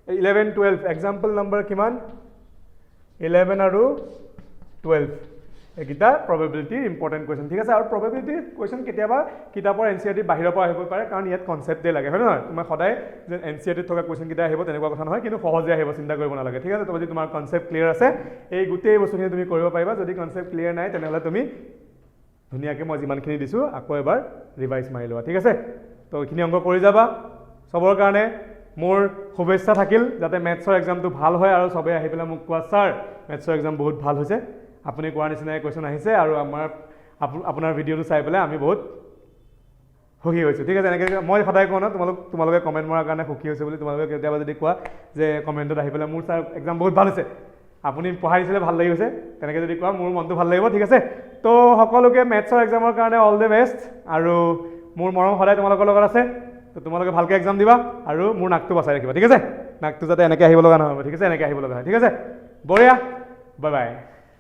11, 12 এক্সাম্পল নাম্বাৰ কিমান 11 আৰু 12 এইকেইটা প্ৰবেবিলিটি ইম্পৰ্টেণ্ট কুৱেশ্যন ঠিক আছে আৰু প্ৰবেবিলিটি কুৱেশ্যন কেতিয়াবা কিতাপৰ NCERT বাহিৰৰ পৰা আহিব পাৰে কাৰণ ইয়াত কনচেপ্টে লাগে হয় নহয় তোমাৰ সদায় যে NCERT থকা কুৱেশ্যন কেইটা আহিব তেনেকুৱা কথা নহয় কিন্তু সহজে আহিব চিন্তা কৰিব নালাগে ঠিক আছে যদি তোমাৰ কনচেপ্ট ক্লিয়াৰ আছে এই গোটেই বস্তুখিনি তুমি কৰিব পাৰিবা যদি কনচেপ্ট ক্লিয়াৰ নাই তেনেহ'লে তুমি ধুনীয়াকৈ মই যিমানখিনি দিছোঁ আকৌ এবাৰ ৰিভাইজ মাৰি লোৱা ঠিক আছে তো এইখিনি অংক কৰি যাবা চবৰ কাৰণে মোৰ শুভেচ্ছা থাকিল যাতে মেথছৰ এক্সামটো ভাল হয় আৰু সবে আহি পেলাই মোক কোৱা ছাৰ মেথছৰ এক্সাম বহুত ভাল হৈছে আপুনি কোৱাৰ নিচিনাই কুৱেশ্যন আহিছে আৰু আমাৰ আপোনাৰ ভিডিঅ'টো চাই পেলাই আমি বহুত সুখী হৈছোঁ ঠিক আছে এনেকৈ মই সদায় কওঁ ন তোমালোকে কমেণ্ট মৰাৰ কাৰণে সুখী হৈছে বুলি তোমালোকে কেতিয়াবা যদি কোৱা যে কমেণ্টত আহি পেলাই মোৰ ছাৰ এক্সাম বহুত ভাল হৈছে আপুনি পঢ়াই দিছিলে ভাল লাগি গৈছে তেনেকৈ যদি কোৱা মোৰ মনটো ভাল লাগিব ঠিক আছে তো সকলোকে মেথছৰ এক্সামৰ কাৰণে অল দ্য বেষ্ট আৰু মোৰ মৰম সদায় তোমালোকৰ লগত আছে তো তোমালোকে ভালকৈ এক্সাম দিবা আৰু মোৰ নাকটো বচাই ৰাখিবা ঠিক আছে নাকটো যাতে এনেকৈ আহিব লগা নহয় ঠিক আছে এনেকৈ আহিব লগা হয় ঠিক আছে বঢ়িয়া বাই বাই